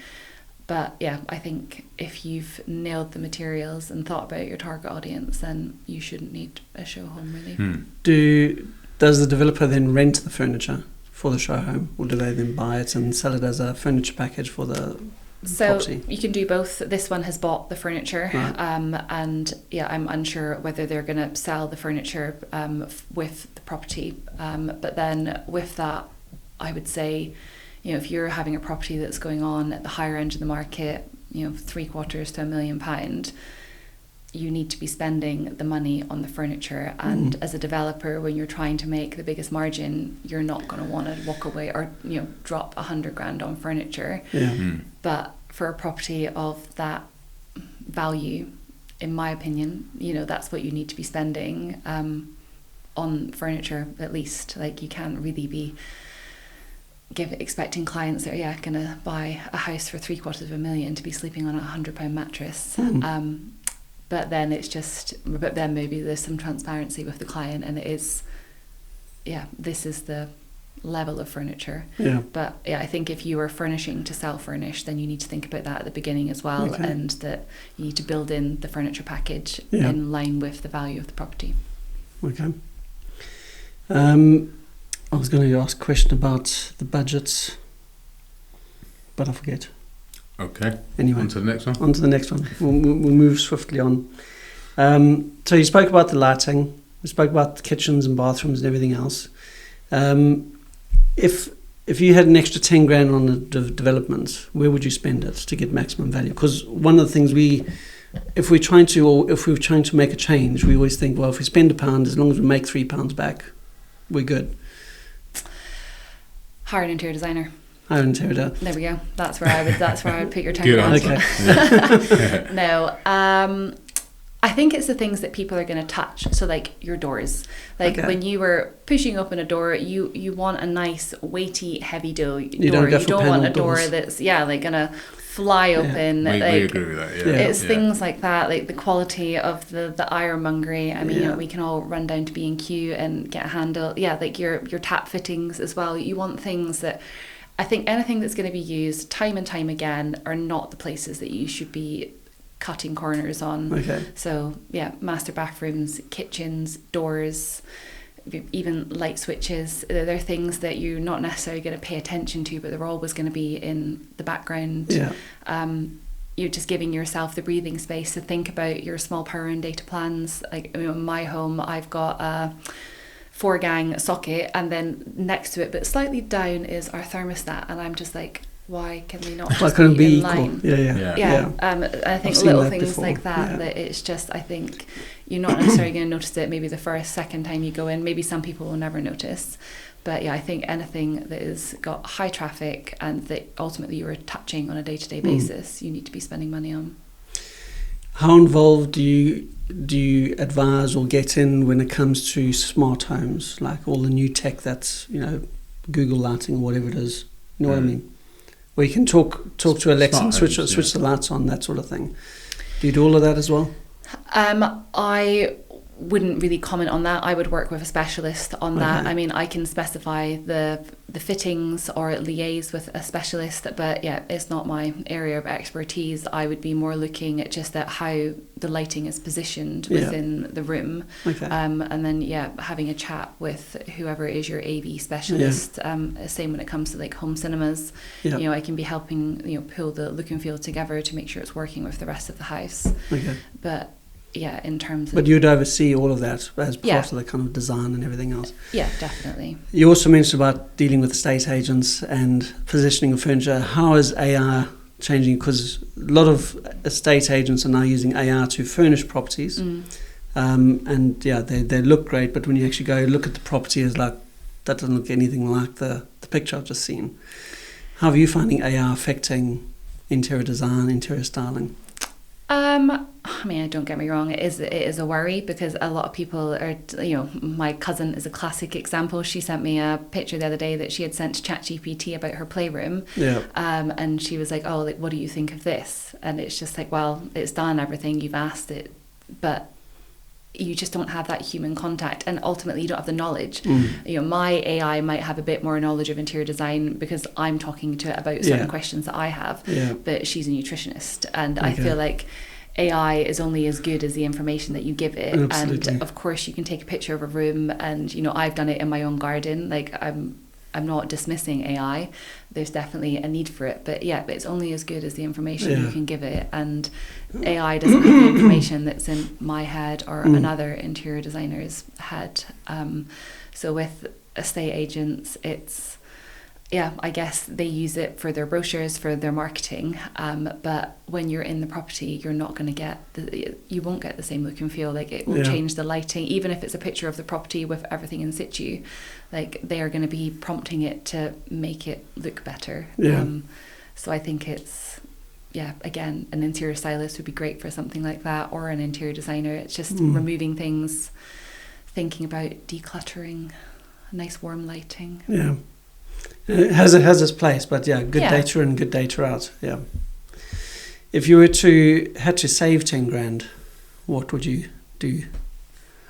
But yeah, I think if you've nailed the materials and thought about your target audience, then you shouldn't need a show home, really. Does the developer then rent the furniture for the show home, or do they then buy it and sell it as a furniture package for the property? You can do both. This one has bought the furniture, right. And yeah, I'm unsure whether they're going to sell the furniture with the property. But then with that, I would say, if you're having a property that's going on at the higher end of the market, £750,000 to £1 million, you need to be spending the money on the furniture. And as a developer, when you're trying to make the biggest margin, you're not going to want to walk away or drop 100 grand on furniture. But for a property of that value, in my opinion, that's what you need to be spending on furniture, at least. Like, you can't really be expecting clients that are going to buy a house for £750,000 to be sleeping on a £100 mattress. But then maybe there's some transparency with the client, and it is, this is the level of furniture. But I think if you are furnishing to sell furnish, then you need to think about that at the beginning as well, and that you need to build in the furniture package in line with the value of the property. Okay. I was going to ask a question about the budgets, but I forget. Okay. Anyway, on to the next one. We'll move swiftly on. So you spoke about the lighting. We spoke about the kitchens and bathrooms and everything else. If you had an extra 10 grand on the development, where would you spend it to get maximum value? Because one of the things if we're trying to make a change, we always think, well, if we spend £1, as long as we make £3 back, we're good. Hire an interior designer. There we go. That's where I would put your 10 Good grand. answer. No, I think it's the things that people are going to touch. So like your doors, when you were pushing open a door, you want a nice weighty heavy door. You don't want a door that's going to fly open. We agree with that. It's things like that, like the quality of the ironmongery. I mean, we can all run down to B&Q and get a handle. Like your tap fittings as well. You want things that, I think anything that's going to be used time and time again are not the places that you should be cutting corners on. Okay. So master bathrooms, kitchens, doors, even light switches. They're things that you're not necessarily going to pay attention to, but they're always going to be in the background. You're just giving yourself the breathing space to think about your small power and data plans. Like in my home, I've got a 4-gang socket, and then next to it, but slightly down, is our thermostat, and I'm just like, why can they not just be in line? I think little things before. Like that, that it's just, I think you're not necessarily going to notice it maybe the first, second time you go in. Maybe some people will never notice. But I think anything that has got high traffic and that ultimately you're touching on a day-to-day basis, you need to be spending money on. How involved do you advise or get in when it comes to smart homes, like all the new tech that's, Google lighting or whatever it is? You know what I mean? Where you can talk to Alexa and switch the lights on, that sort of thing. Do you do all of that as well? I wouldn't really comment on that. I would work with a specialist on that. I mean, I can specify the fittings or liaise with a specialist, but it's not my area of expertise. I would be more looking at just at how the lighting is positioned within the room, and then having a chat with whoever is your AV specialist. Same when it comes to like home cinemas. I can be helping pull the look and feel together to make sure it's working with the rest of the house. But in terms of... But you'd oversee all of that as part of the kind of design and everything else. Yeah, definitely. You also mentioned about dealing with estate agents and positioning of furniture. How is AR changing? Because a lot of estate agents are now using AR to furnish properties. And they look great, but when you actually go look at the property, it's like, that doesn't look anything like the picture I've just seen. How are you finding AR affecting interior design, interior styling? I mean, don't get me wrong, it is a worry, because a lot of people are, my cousin is a classic example. She sent me a picture the other day that she had sent to ChatGPT about her playroom. Yeah. And she was like, oh, like, what do you think of this? And it's just like, well, it's done everything, you've asked it, but you just don't have that human contact, and ultimately you don't have the knowledge. My AI might have a bit more knowledge of interior design because I'm talking to it about certain questions that I have, but she's a nutritionist, and I feel like AI is only as good as the information that you give it. Absolutely. And of course you can take a picture of a room, and I've done it in my own garden. Like, I'm not dismissing AI. There's definitely a need for it, but it's only as good as the information you can give it, and AI doesn't have the information that's in my head or another interior designer's head. So with estate agents, it's I guess they use it for their brochures, for their marketing, but when you're in the property, you're not going to you won't get the same look and feel. Like, it will change the lighting, even if it's a picture of the property with everything in situ. Like, they are going to be prompting it to make it look better. So I think it's again, an interior stylist would be great for something like that, or an interior designer. It's just removing things, thinking about decluttering, nice warm lighting. It has its place, but good data in, good data out. If you had to save 10 grand, what would you do?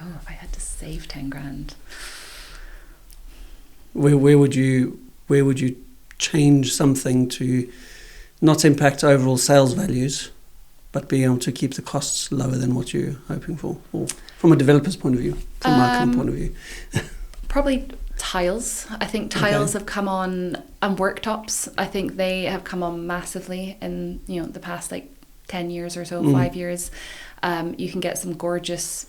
Oh, if I had to save 10 grand, where would you change something to not impact overall sales values, but be able to keep the costs lower than what you're hoping for, or from a developer's point of view, from my point of view? Probably tiles. I think tiles have come on, and worktops. I think they have come on massively in the past 10 years or so, 5 years. You can get some gorgeous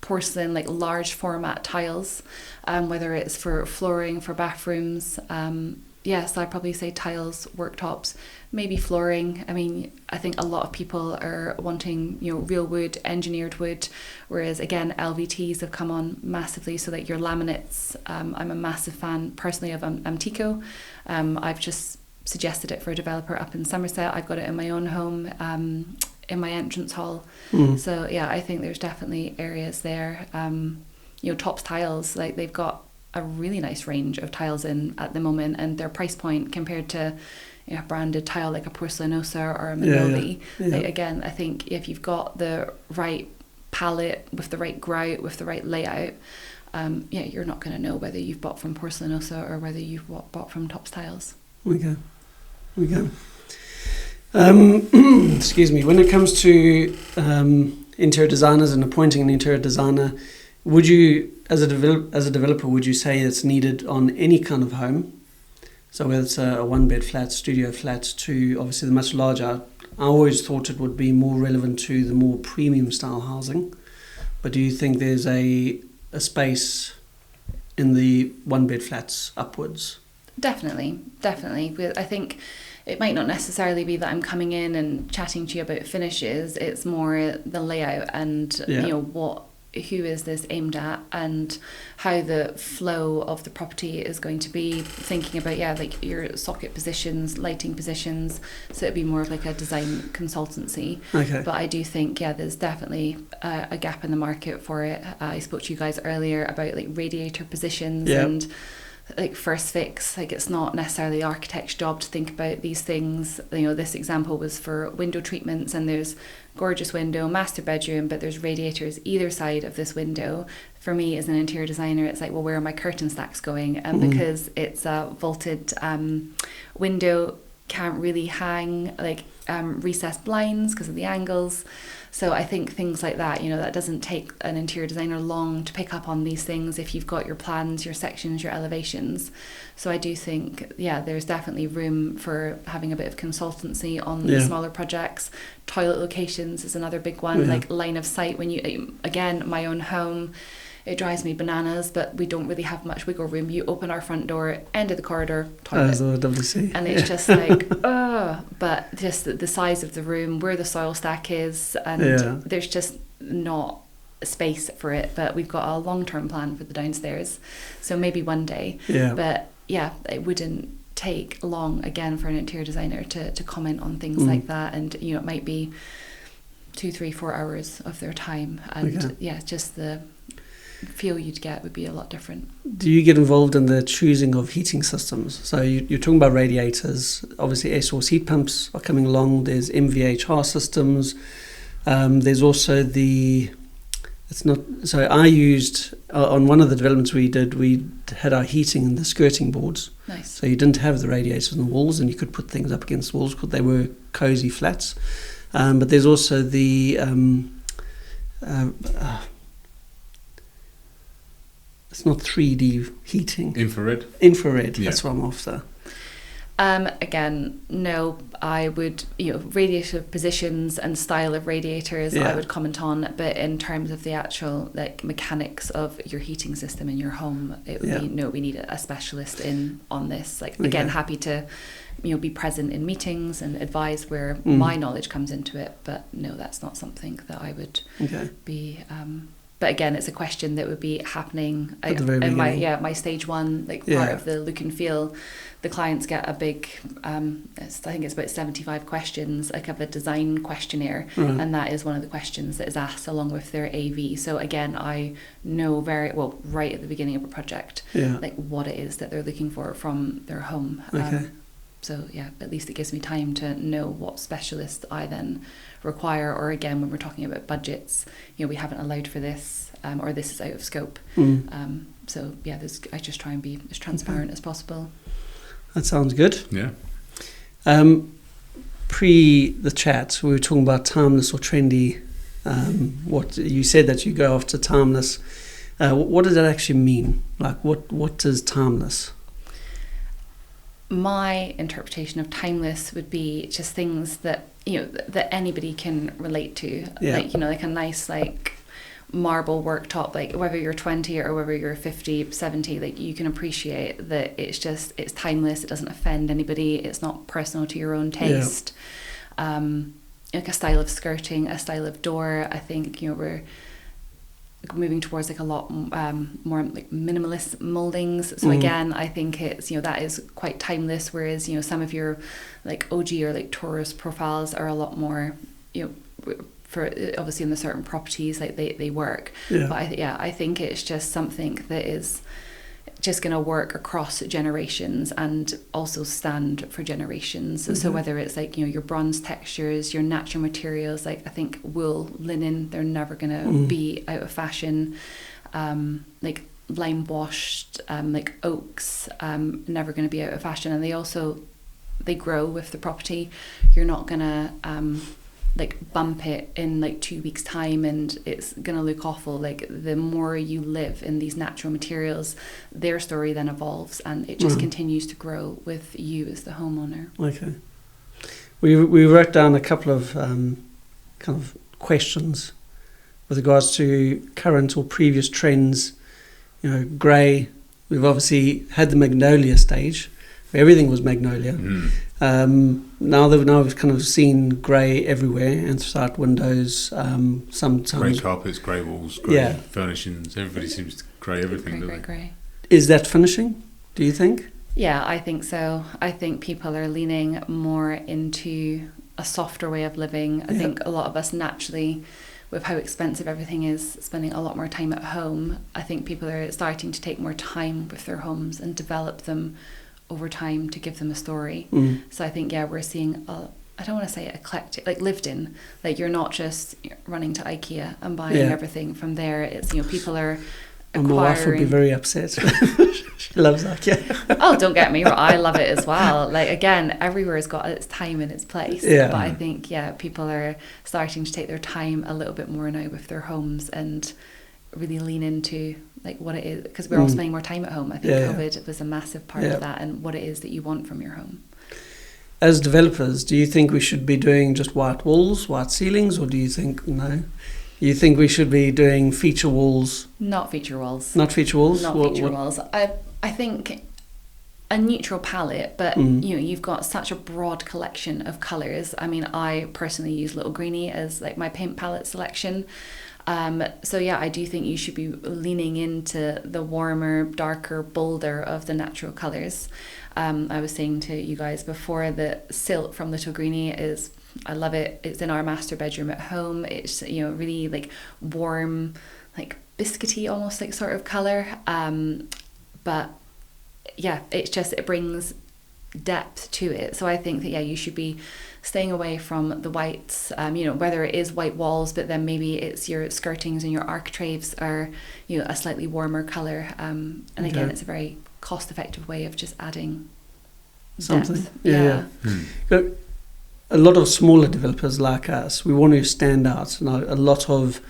porcelain, large format tiles, whether it's for flooring, for bathrooms. So I'd probably say tiles, worktops, maybe flooring. I mean, I think a lot of people are wanting, real wood, engineered wood, whereas again, LVTs have come on massively. So your laminates, I'm a massive fan personally of Amtico. I've just suggested it for a developer up in Somerset. I've got it in my own home, in my entrance hall. So I think there's definitely areas there. Tops tiles, they've got a really nice range of tiles in at the moment, and their price point compared to a branded tile like a Porcelanosa or a Manoli. Again, I think if you've got the right palette with the right grout, with the right layout, you're not going to know whether you've bought from Porcelanosa or whether you've bought from Tops Tiles. We go. Excuse me. When it comes to interior designers and appointing an interior designer, would you, as a developer, would you say it's needed on any kind of home? So whether it's a one-bed flat, studio flat, to obviously the much larger, I always thought it would be more relevant to the more premium style housing. But do you think there's a space in the one-bed flats upwards? Definitely. I think it might not necessarily be that I'm coming in and chatting to you about finishes. It's more the layout and who is this aimed at, and how the flow of the property is going to be, thinking about your socket positions, lighting positions. So it'd be more of a design consultancy. But I do think there's definitely a gap in the market for it. I spoke to you guys earlier about radiator positions and first fix. It's not necessarily the architect's job to think about these things. This example was for window treatments, and there's gorgeous window, master bedroom, but there's radiators either side of this window. For me as an interior designer, it's where are my curtain stacks going? And because it's a vaulted window, can't really hang recessed blinds because of the angles. So I think things like that, that doesn't take an interior designer long to pick up on these things if you've got your plans, your sections, your elevations. So I do think, there's definitely room for having a bit of consultancy on the smaller projects. Toilet locations is another big one, line of sight. When you, again, my own home, it drives me bananas, but we don't really have much wiggle room. You open our front door, end of the corridor, toilet. And it's just but just the size of the room, where the soil stack is, and there's just not space for it. But we've got a long-term plan for the downstairs. So maybe one day. But it wouldn't take long, again, for an interior designer to comment on things like that. And, it might be 2, 3, 4 hours of their time, and just the feel you'd get would be a lot different. Do you get involved in the choosing of heating systems? So you're talking about radiators. Obviously, air source heat pumps are coming along. There's MVHR systems. There's also So I used on one of the developments we did. We had our heating in the skirting boards. Nice. So you didn't have the radiators on the walls, and you could put things up against the walls because they were cozy flats. But there's also the it's not 3D heating. Infrared. Infrared. That's what I'm after. Again, no, I would, radiator positions and style of radiators I would comment on, but in terms of the actual mechanics of your heating system in your home, it would be, no, we need a specialist in on this. Again, happy to, be present in meetings and advise where my knowledge comes into it, but no, that's not something that I would be... But again, it's a question that would be happening in my stage one, part of the look and feel. The clients get a big, I think it's about 75 questions, of a design questionnaire, and that is one of the questions that is asked along with their AV. So again, I know very well right at the beginning of a project, what it is that they're looking for from their home. So at least it gives me time to know what specialist I then require, or again, when we're talking about budgets, we haven't allowed for this, or this is out of scope. So I just try and be as transparent as possible. That sounds good. Yeah. Pre the chat, we were talking about timeless or trendy. What you said that you go after timeless. What does that actually mean? What is timeless? My interpretation of timeless would be just things that that anybody can relate to. Like a nice marble worktop, whether you're 20 or whether you're 50, 70, you can appreciate that it's timeless, it doesn't offend anybody, it's not personal to your own taste. A style of skirting, a style of door, I think we're moving towards a lot more minimalist moldings. So again, I think it's that is quite timeless, whereas some of your OG or Taurus profiles are a lot more for obviously in the certain properties they work. But I think it's just something that is just going to work across generations and also stand for generations. So whether it's your bronze textures, your natural materials, I think wool, linen, they're never going to be out of fashion. Lime washed, oaks, never going to be out of fashion. And they grow with the property. You're not going to bump it in 2 weeks time and it's gonna look awful. The more you live in these natural materials, their story then evolves and it just continues to grow with you as the homeowner. Okay. We wrote down a couple of kind of questions with regards to current or previous trends. Grey, we've obviously had the magnolia stage where everything was magnolia. Now we've kind of seen grey everywhere, anthracite windows, sometimes grey carpets, grey walls, grey furnishings. Everybody seems to grey everything, don't they? Grey. Is that finishing, do you think? Yeah, I think so. I think people are leaning more into a softer way of living. I think a lot of us naturally, with how expensive everything is, spending a lot more time at home. I think people are starting to take more time with their homes and develop them over time to give them a story. So I think we're seeing I don't want to say eclectic, lived in, you're not just running to IKEA and buying everything from there. It's people are acquiring. My wife would be very upset. She loves IKEA. Oh, don't get me wrong, I love it as well. Again, everywhere's got its time and its place. But I think people are starting to take their time a little bit more now with their homes and really lean into what it is, because we're all spending more time at home. I think COVID was a massive part of that, and what it is that you want from your home. As developers, do you think we should be doing just white walls, white ceilings, or do you think no? You think we should be doing feature walls? Not feature walls. Not feature walls? Not feature walls. I think a neutral palette, but you've got such a broad collection of colours. I mean, I personally use Little Greenie as my paint palette selection. So I do think you should be leaning into the warmer, darker, bolder of the natural colours. I was saying to you guys before that Silt from Little Greenie is I love it. It's in our master bedroom at home. It's, you know, really like warm, like biscuity almost like sort of colour. But yeah, it's just, it brings depth to it. So I think that, yeah, you should be staying away from the whites, you know, whether it is white walls, but then maybe it's your skirtings and your architraves are, you know, a slightly warmer colour. And again, it's a very cost effective way of just adding something. depth. Yeah. But a lot of smaller developers like us, we want to stand out. You know, a lot of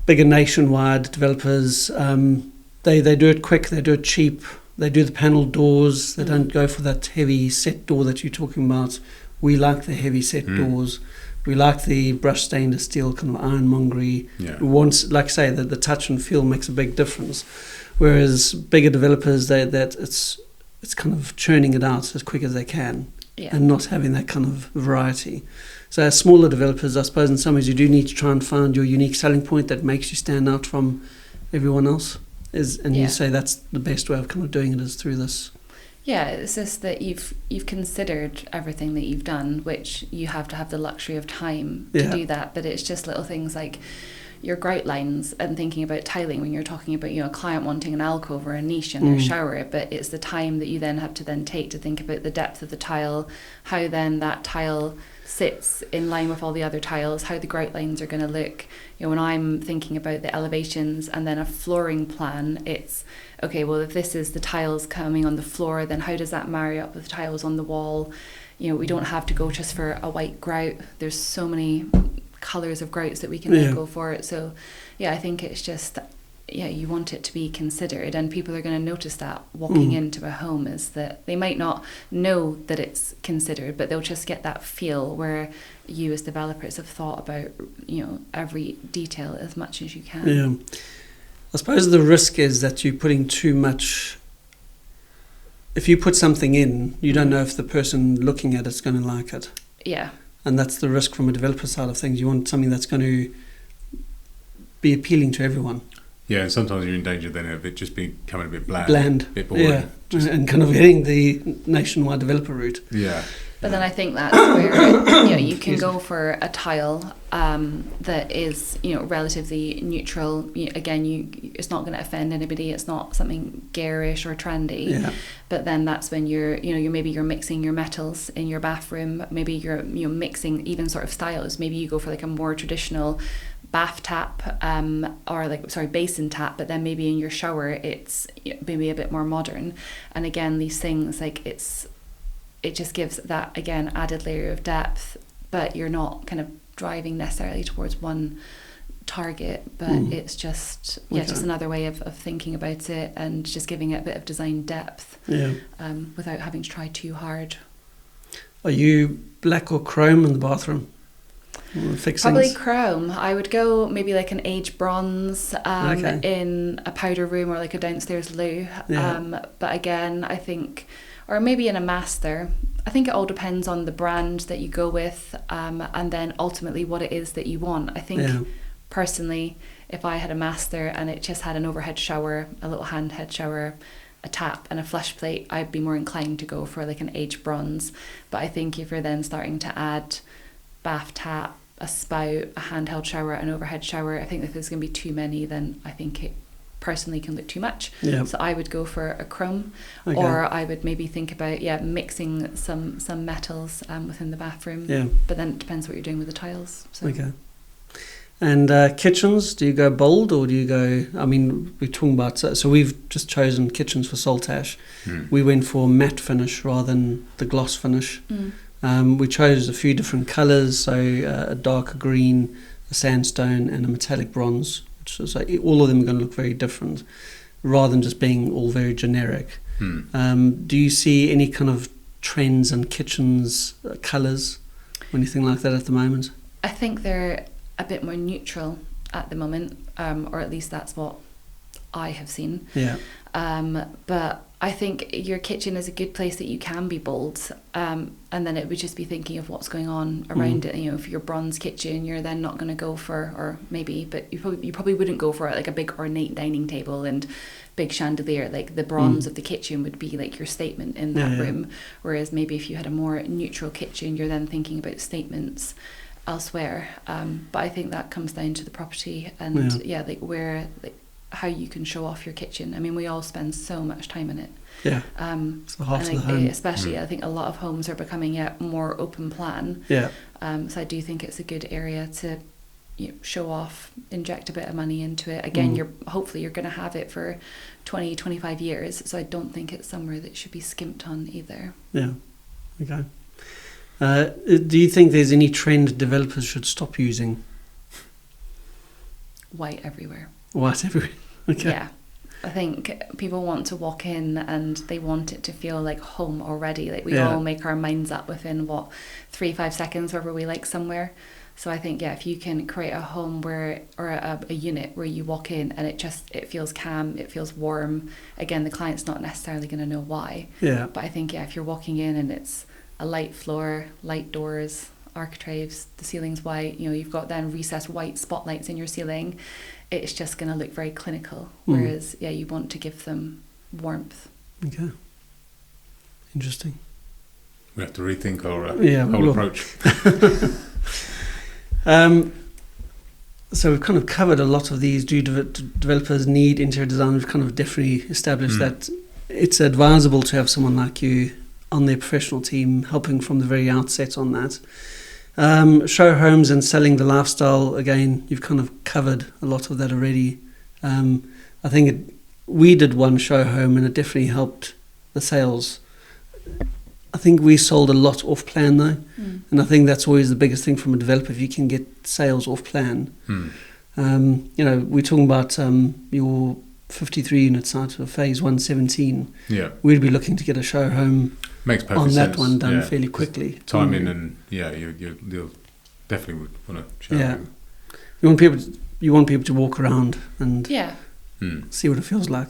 bigger nationwide developers, they do it quick, they do it cheap, they do the panel doors, they don't go for that heavy set door that you're talking about. We like the heavy set doors. We like the brushed stainless steel kind of ironmongery. Yeah. Once, like I say, the touch and feel makes a big difference. Whereas bigger developers, that it's kind of churning it out as quick as they can, and not having that kind of variety. So as smaller developers, I suppose in some ways you do need to try and find your unique selling point that makes you stand out from everyone else. You say that's the best way of kind of doing it is through this. Yeah, it's just that you've considered everything that you've done, which you have to have the luxury of time to do that. But it's just little things like your grout lines and thinking about tiling when you're talking about, you know, a client wanting an alcove or a niche in their shower, but it's the time that you then have to then take to think about the depth of the tile, how then that tile sits in line with all the other tiles, how the grout lines are going to look. You know, when I'm thinking about the elevations and then a flooring plan, it's okay, well, if this is the tiles coming on the floor, then how does that marry up with the tiles on the wall? You know, we don't have to go just for a white grout. There's so many colours of grouts that we can then go for it. So yeah, I think it's just, you want it to be considered, and people are going to notice that walking into a home, is that they might not know that it's considered, but they'll just get that feel where you as developers have thought about, you know, every detail as much as you can. Yeah. I suppose the risk is that you're putting too much. If you put something in, you don't know if the person looking at it's going to like it. Yeah. And that's the risk from a developer side of things. You want something that's going to be appealing to everyone. Yeah, and sometimes you're in danger then of it just becoming a bit bland. A bit boring. Yeah, and kind of hitting the nationwide developer route. Yeah. But then I think that's where you can go for a tile that is, you know, relatively neutral. Again, it's not going to offend anybody. It's not something garish or trendy. Yeah. But then that's when you're mixing your metals in your bathroom. Maybe you're mixing even sort of styles. Maybe you go for like a more traditional bath tap basin tap, but then maybe in your shower it's maybe a bit more modern. And again, these things, like it just gives that, again, added layer of depth, but you're not kind of driving necessarily towards one target, but it's just just another way of thinking about it, and just giving it a bit of design depth without having to try too hard. Are you black or chrome in the bathroom? Probably chrome. I would go maybe like an age bronze in a powder room or like a downstairs loo. But again, I think, or maybe in a master, I think it all depends on the brand that you go with, and then ultimately what it is that you want. I think personally, if I had a master and it just had an overhead shower, a little hand head shower, a tap and a flush plate, I'd be more inclined to go for like an age bronze. But I think if you're then starting to add bath tap, a spout, a handheld shower, an overhead shower, I think if there's going to be too many, then I think it personally can look too much. So I would go for a chrome, or I would maybe think about mixing some metals within the bathroom. But then it depends what you're doing with the tiles. So. And kitchens, do you go bold or do you go, I mean, we're talking about, so we've just chosen kitchens for Saltash. We went for matte finish rather than the gloss finish. We chose a few different colours, so a darker green, a sandstone and a metallic bronze, which is like, all of them are going to look very different rather than just being all very generic. Do you see any kind of trends in kitchens, colours or anything like that at the moment? I think they're a bit more neutral at the moment, or at least that's what I have seen. Yeah. But I think your kitchen is a good place that you can be bold, and then it would just be thinking of what's going on around it. You know, if you're bronze kitchen, you're then not going to go for, or maybe, but you probably wouldn't go for like a big ornate dining table and big chandelier. Like the bronze of the kitchen would be like your statement in that room. Whereas maybe if you had a more neutral kitchen, you're then thinking about statements elsewhere. But I think that comes down to the property and like where, like, how you can show off your kitchen. I mean, we all spend so much time in it. Yeah. It's the heart of the home. Especially, I think a lot of homes are becoming more open plan. Yeah. So I do think it's a good area to show off, inject a bit of money into it. Again, hopefully you're going to have it for 20, 25 years. So I don't think it's somewhere that should be skimped on either. Yeah. Okay. Do you think there's any trend developers should stop using? White everywhere. White everywhere. Okay. Yeah. I think people want to walk in and they want it to feel like home already. Like we all make our minds up within 3-5 seconds wherever we like somewhere. So I think if you can create a home or a unit where you walk in and it feels calm, it feels warm. Again, the client's not necessarily going to know why. Yeah. But I think if you're walking in and it's a light floor, light doors, architraves, the ceiling's white, you've got then recessed white spotlights in your ceiling, it's just going to look very clinical. Whereas, you want to give them warmth. Okay. Interesting. We have to rethink our whole approach. So we've kind of covered a lot of these. Do developers need interior design? We've kind of definitely established that it's advisable to have someone like you on their professional team helping from the very outset on that. Show homes and selling the lifestyle, again, you've kind of covered a lot of that already. I think we did one show home and it definitely helped the sales. I think we sold a lot off plan though, and I think that's always the biggest thing from a developer, if you can get sales off plan. We're talking about your 53 unit site of phase 117. Yeah, we'd be looking to get a show home on that sense. one done fairly quickly. Timing and you'll definitely would want to show home. You want people to walk around and see what it feels like.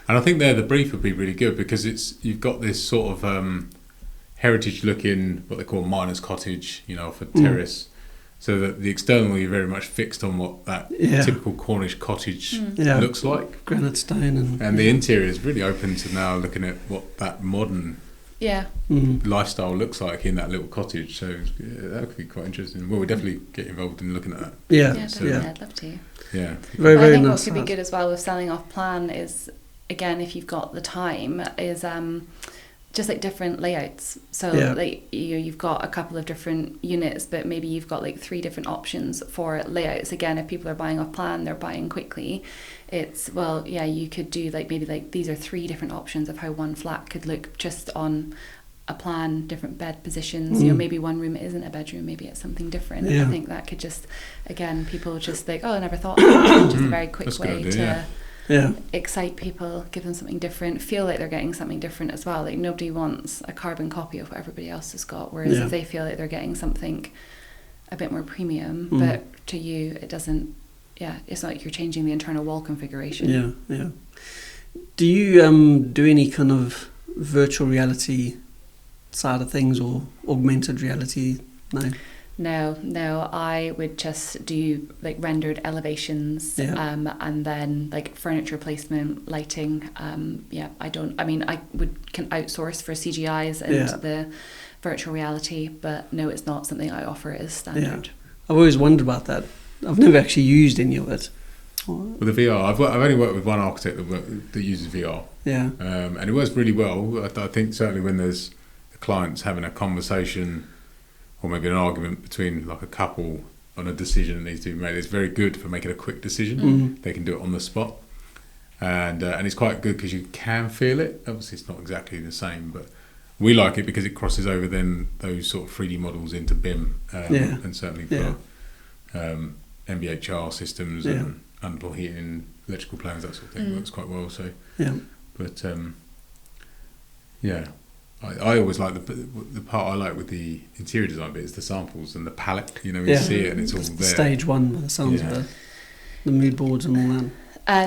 And I think the brief would be really good because you've got this sort of heritage looking, what they call miner's cottage, for terrace. So that the external, you're very much fixed on what that typical Cornish cottage looks like. Granite stone. And the interior is really open to now looking at what that modern lifestyle looks like in that little cottage. So that could be quite interesting. Well, we'll definitely get involved in looking at that. Definitely. I'd love to. Yeah. Very, very I think nice. What could be good as well with selling off plan is, again, if you've got the time, is just like different layouts. So like you've got a couple of different units, but maybe you've got like 3 different options for layouts. Again, if people are buying off plan, they're buying quickly. It's you could do these are 3 different options of how one flat could look just on a plan, different bed positions. Maybe one room isn't a bedroom, maybe it's something different. I think that could just, again, people just like, I never thought of that. Just a very quick way to excite people, give them something different, feel like they're getting something different as well. Like nobody wants a carbon copy of what everybody else has got, whereas if they feel like they're getting something a bit more premium, but to you it doesn't, it's not like you're changing the internal wall configuration. Do you do any kind of virtual reality side of things or augmented reality? No, I would just do like rendered elevations, and then like furniture placement, lighting. I can outsource for CGIs and the virtual reality, but no, it's not something I offer as standard. I've always wondered about that. I've never actually used any of it. With the VR, I've only worked with one architect that uses VR. And it works really well. I think certainly when there's the clients having a conversation or maybe an argument between like a couple on a decision that needs to be made, it's very good for making a quick decision. They can do it on the spot, and it's quite good because you can feel it. Obviously it's not exactly the same, but we like it because it crosses over then those sort of 3D models into BIM, and certainly for MBHR systems and underfloor heating, electrical plans, that sort of thing works quite well. So but I always like the part I like with the interior design bit is the samples and the palette. You see it and it's all there. Stage 1 by the sounds of it. The mood boards and all that.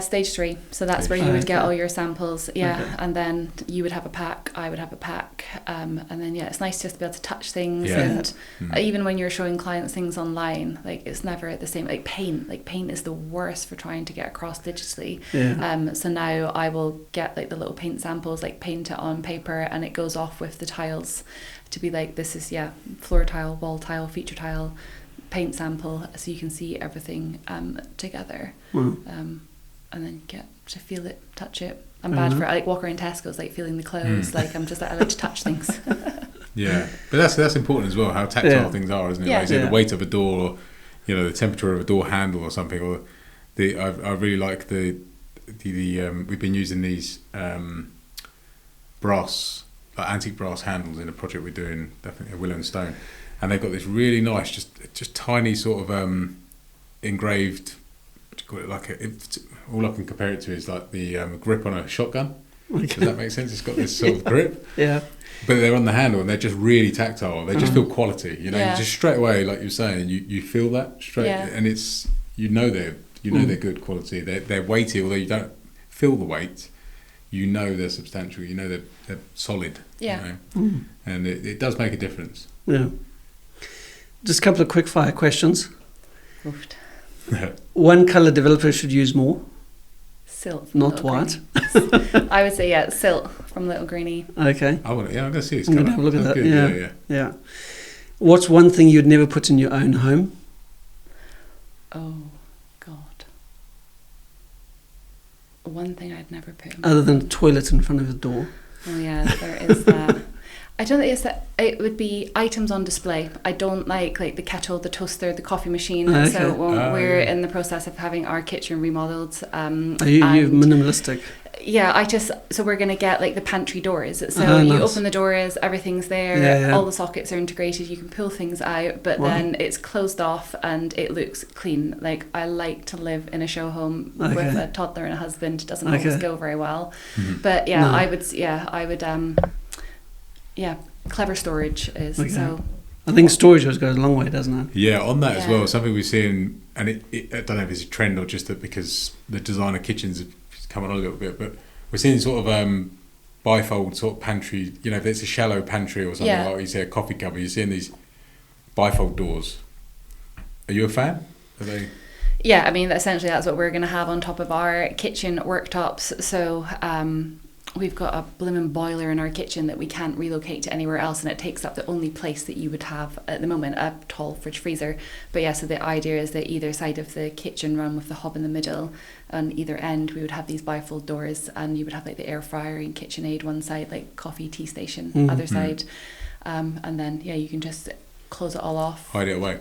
Stage 3. So that's where you would get all your samples. Yeah. Okay. And then you would have a pack, I would have a pack. And then, it's nice just to be able to touch things. Yeah. And even when you're showing clients things online, like it's never the same. Like paint is the worst for trying to get across digitally. Yeah. So now I will get like the little paint samples, like paint it on paper, and it goes off with the tiles to be like, this is, floor tile, wall tile, feature tile, paint sample, so you can see everything together. Wow. And then get to feel it, touch it. I'm bad for it. I like walk around Tesco's, like feeling the clothes. Like I like to touch things. Yeah, but that's important as well. How tactile things are, isn't it? Yeah. Like you say, the weight of a door, or the temperature of a door handle, or something. Or I really like the we've been using these brass, like antique brass handles in a project we're doing, definitely at Willow and Stone, and they've got this really nice, just tiny sort of engraved. Call it like all I can compare it to is like the grip on a shotgun. Okay. Does that make sense? It's got this sort of grip. Yeah. But they're on the handle and they're just really tactile. They just feel quality. You just straight away, like you're saying, you feel that straight, and it's they're good quality. They're weighty, although you don't feel the weight. They're substantial. They're solid. Yeah. And it does make a difference. Yeah. Just a couple of quick fire questions. Oofed. One colour developers should use more. Silt. Not white. I would say silt from Little Greenie. Okay. I'm going to see this I'm colour. going to have a look at that. Good. Yeah. What's one thing you'd never put in your own home? Oh, God. One thing I'd never put in. Other than a toilet in front of the door. Oh yeah, there is that. I don't think it would be items on display. I don't like the kettle, the toaster, the coffee machine. Okay. So we're in the process of having our kitchen remodeled. Are you minimalistic? Yeah, so we're going to get the pantry doors. So nice. you open the doors, everything's there, Yeah. all the sockets are integrated, you can pull things out, but then it's closed off and it looks clean. I like to live in a show home with a toddler and a husband. It doesn't always go very well. Mm-hmm. But I would clever storage is so. I think storage goes a long way, doesn't it? Yeah, on that as well. Something we've seen, and I don't know if it's a trend or just that because the designer kitchens have come on a little bit, but we're seeing sort of bifold sort of pantry. If it's a shallow pantry or something like you say a coffee cupboard, you're seeing these bifold doors. Are you a fan? Are they? Yeah, I mean essentially that's what we're going to have on top of our kitchen worktops. So. We've got a blooming boiler in our kitchen that we can't relocate to anywhere else, and it takes up the only place that you would have at the moment, a tall fridge freezer. But so the idea is that either side of the kitchen run with the hob in the middle, on either end we would have these bifold doors, and you would have the air fryer and KitchenAid one side, coffee, tea station other side, and then you can just close it all off. Hide it away.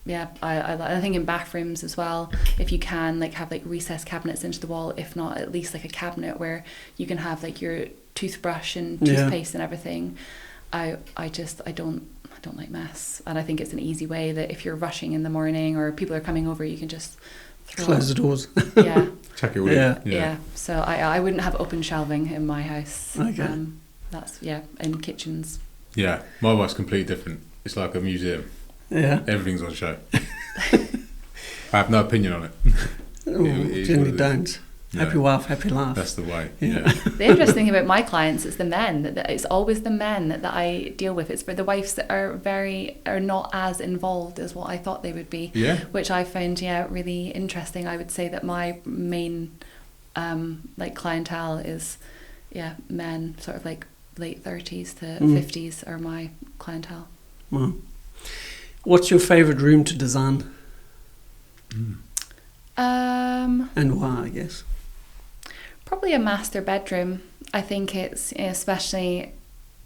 Yeah, I think in bathrooms as well, if you can have recessed cabinets into the wall, if not at least a cabinet where you can have your toothbrush and toothpaste and everything. I don't like mess, and I think it's an easy way that if you're rushing in the morning or people are coming over, you can just close the doors. Check it with yeah. So I wouldn't have open shelving in my house. Okay. That's in kitchens. Yeah, my wife's completely different. It's like a museum. Yeah. Everything's on show. I have no opinion on it. Generally don't. Happy wife, happy life. That's the way. Yeah. The interesting thing about my clients is the men. It's always the men that I deal with. It's for the wives that are not as involved as what I thought they would be. Yeah. Which I found really interesting. I would say that my main clientele is men sort of late 30s to 50s are my clientele. Wow. What's your favourite room to design? And why, I guess? Probably a master bedroom. I think it's, especially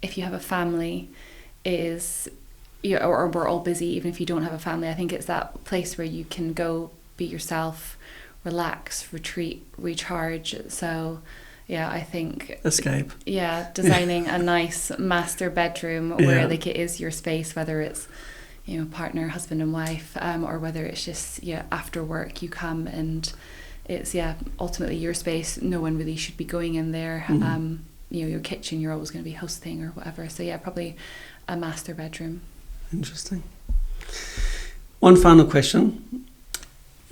if you have a family, or we're all busy, even if you don't have a family, I think it's that place where you can go be yourself, relax, retreat, recharge. So I think escape. Designing a nice master bedroom where it is your space, whether it's partner, husband and wife, or whether it's just after work you come and it's ultimately your space. No one really should be going in there. Your kitchen, you're always going to be hosting or whatever. So probably a master bedroom. Interesting. One final question.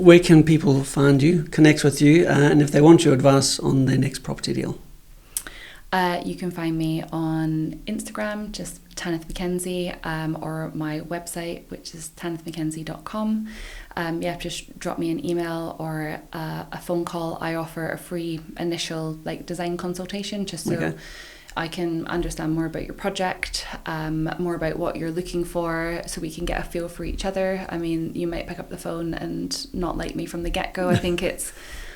where can people find you, connect with you, and if they want your advice on their next property deal? You can find me on Instagram, just Tanith McKenzie, or my website, which is tanithmckenzie.com. Just drop me an email or a phone call. I offer a free initial design consultation, just so I can understand more about your project, more about what you're looking for, so we can get a feel for each other. I mean, you might pick up the phone and not like me from the get-go. I think it's,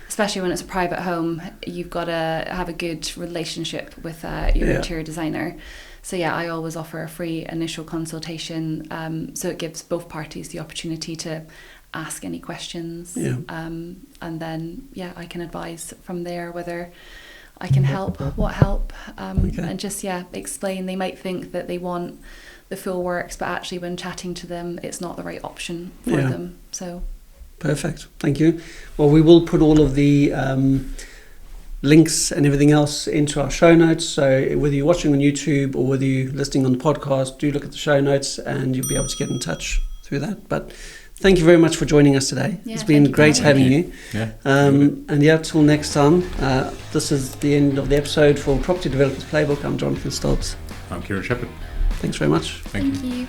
especially when it's a private home, you've got to have a good relationship with your interior designer. So I always offer a free initial consultation, so it gives both parties the opportunity to ask any questions, and then I can advise from there whether I can help, what help, and just explain. They might think that they want the full works, but actually when chatting to them, it's not the right option for them. So perfect, thank you. Well, we will put all of the links and everything else into our show notes, so whether you're watching on YouTube or whether you're listening on the podcast, do look at the show notes and you'll be able to get in touch through that. But thank you very much for joining us today. It's been great having you. Till next time. This is the end of the episode for Property Developers Playbook. I'm Jonathan Stoltz. I'm Kieron Shepherd. Thanks very much. Thank you.